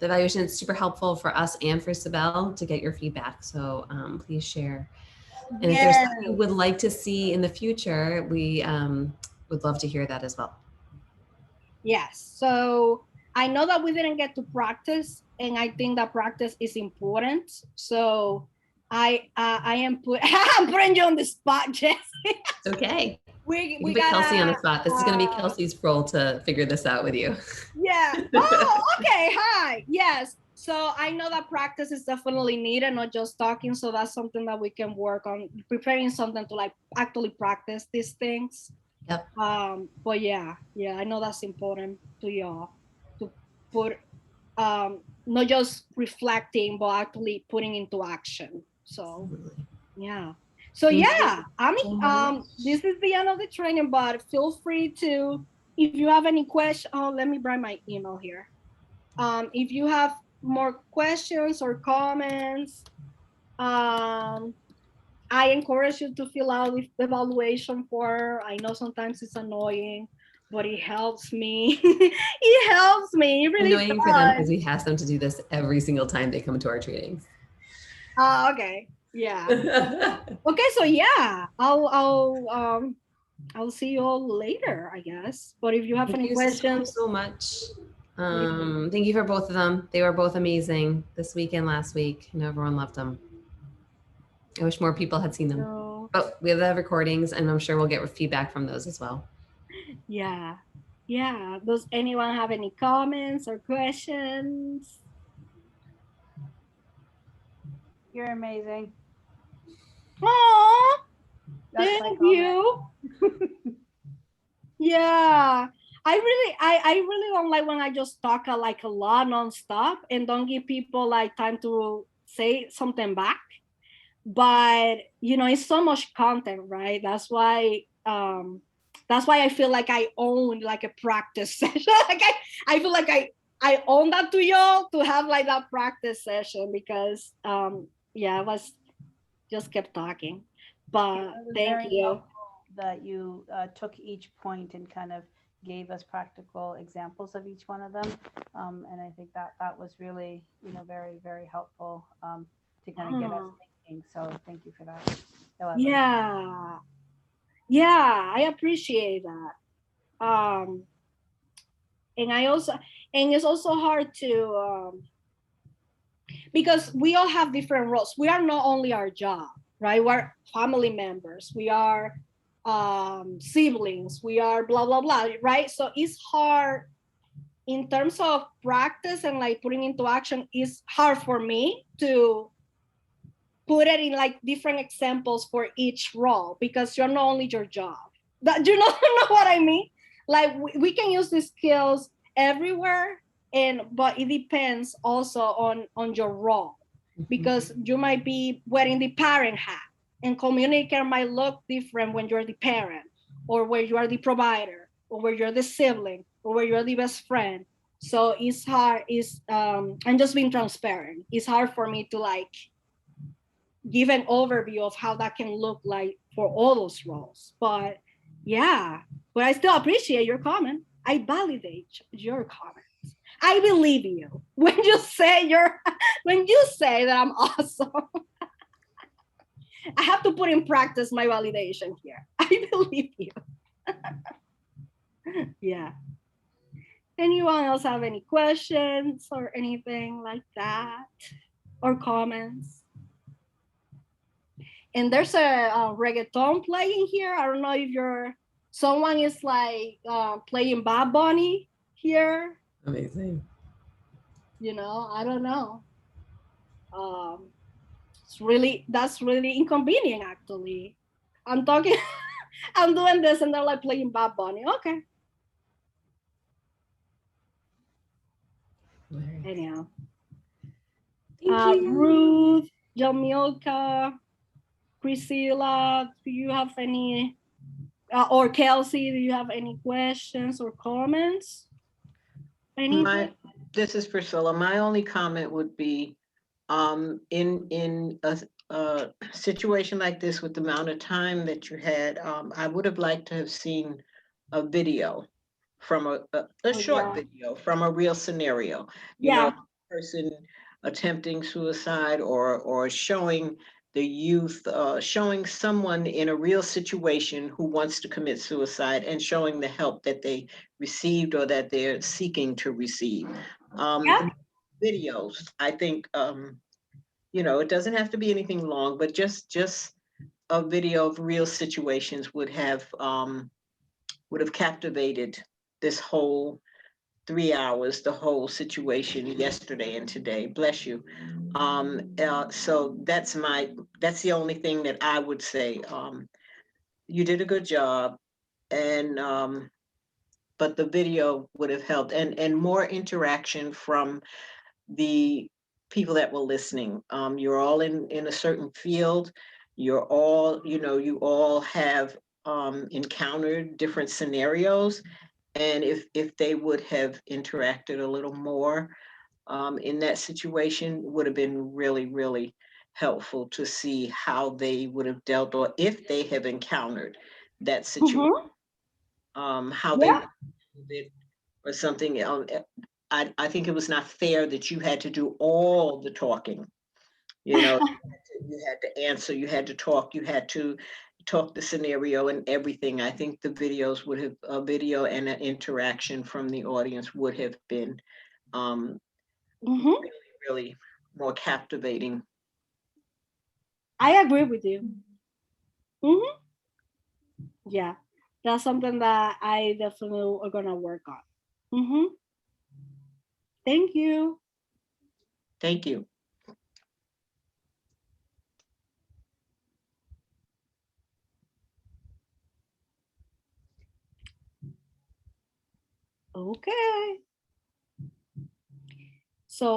evaluation. It's super helpful for us and for Ysabel to get your feedback. So please share. And if there's something you would like to see in the future, we would love to hear that as well. Yes. So I know that we didn't get to practice, and I think that practice is important. So I am I'm putting you on the spot, Jesse. It's okay. We put got Kelsey on the spot. This is going to be Kelsey's role to figure this out with you. Yeah. Oh, okay. Hi. Yes. So I know that practice is definitely needed, not just talking. So that's something that we can work on, preparing something to like actually practice these things. Yep. But yeah, I know that's important to y'all to put not just reflecting, but actually putting into action. So yeah. So yeah, I mean, this is the end of the training, but feel free to, if you have any questions, let me bring my email here. If you have more questions or comments, I encourage you to fill out the evaluation form. I know sometimes it's annoying, but it helps me. It helps me. It really annoying for them because we ask them to do this every single time they come to our trainings. Okay. Yeah. Okay. So yeah, I'll see you all later, I guess. But if you have any questions, so much. Thank you for both of them. They were both amazing this week and last week. I know everyone loved them. I wish more people had seen them. No. But we have the recordings, and I'm sure we'll get feedback from those as well. Yeah. Does anyone have any comments or questions? You're amazing. Oh, That's thank you. Yeah, I really don't like when I just talk like a lot nonstop and don't give people like time to say something back. But you know, it's so much content, right? That's why I feel like I own like a practice session. Like I feel like I own that to y'all to have like that practice session because yeah, I was just kept talking. But thank you. That you took each point and kind of gave us practical examples of each one of them. And I think that was really, very, very helpful to kind of get us thinking. So thank you for that. Yeah, I appreciate that. And it's also hard to, because we all have different roles. We are not only our job, right? We're family members. We are siblings. We are blah, blah, blah, right? So it's hard in terms of practice and like putting into action. It's hard for me to put it in like different examples for each role because you're not only your job. Do you know what I mean? Like we can use these skills everywhere, but it depends also on your role, because you might be wearing the parent hat and communicating might look different when you're the parent or where you are the provider or where you're the sibling or where you're the best friend. So it's hard. I'm just being transparent. It's hard for me to like give an overview of how that can look like for all those roles. But yeah, but I still appreciate your comment. I validate your comments. I believe you when you say that I'm awesome. I have to put in practice my validation here. I believe you. Yeah. Anyone else have any questions or anything like that or comments? And there's a reggaeton playing here. I don't know if someone is like playing Bad Bunny here. Amazing. I don't know. That's really inconvenient actually. I'm talking, I'm doing this and they're like playing Bad Bunny. Okay. Anyhow. Thank you. Ruth, Jamilka, Priscilla, do you have any, or Kelsey, do you have any questions or comments? Anything? This is Priscilla. My only comment would be, in a situation like this with the amount of time that you had, I would have liked to have seen a video from a Oh, short yeah. video from a real scenario. You know, Yeah. person attempting suicide, or showing the youth, showing someone in a real situation who wants to commit suicide, and showing the help that they received or that they're seeking to receive. Yeah. Videos, I think, you know, it doesn't have to be anything long, but just a video of real situations would have captivated this whole 3 hours, the whole situation yesterday and today. Bless you. So that's the only thing that I would say. You did a good job, and but the video would have helped, and more interaction from the people that were listening. You're all in a certain field. You're all, you know, you all have encountered different scenarios, and if they would have interacted a little more in that situation, would have been really, really helpful to see how they would have dealt, or if they have encountered that situation, how they Yeah. would have it, or something. I think it was not fair that you had to do all the talking. You know, you had to answer, you had to talk, you had to talk the scenario and everything. I think the videos would have, a video and an interaction from the audience would have been Mm-hmm. really more captivating. I agree with you. Mm-hmm. Yeah, that's something that I definitely are gonna work on. Mm-hmm. Thank you. Thank you. Okay. So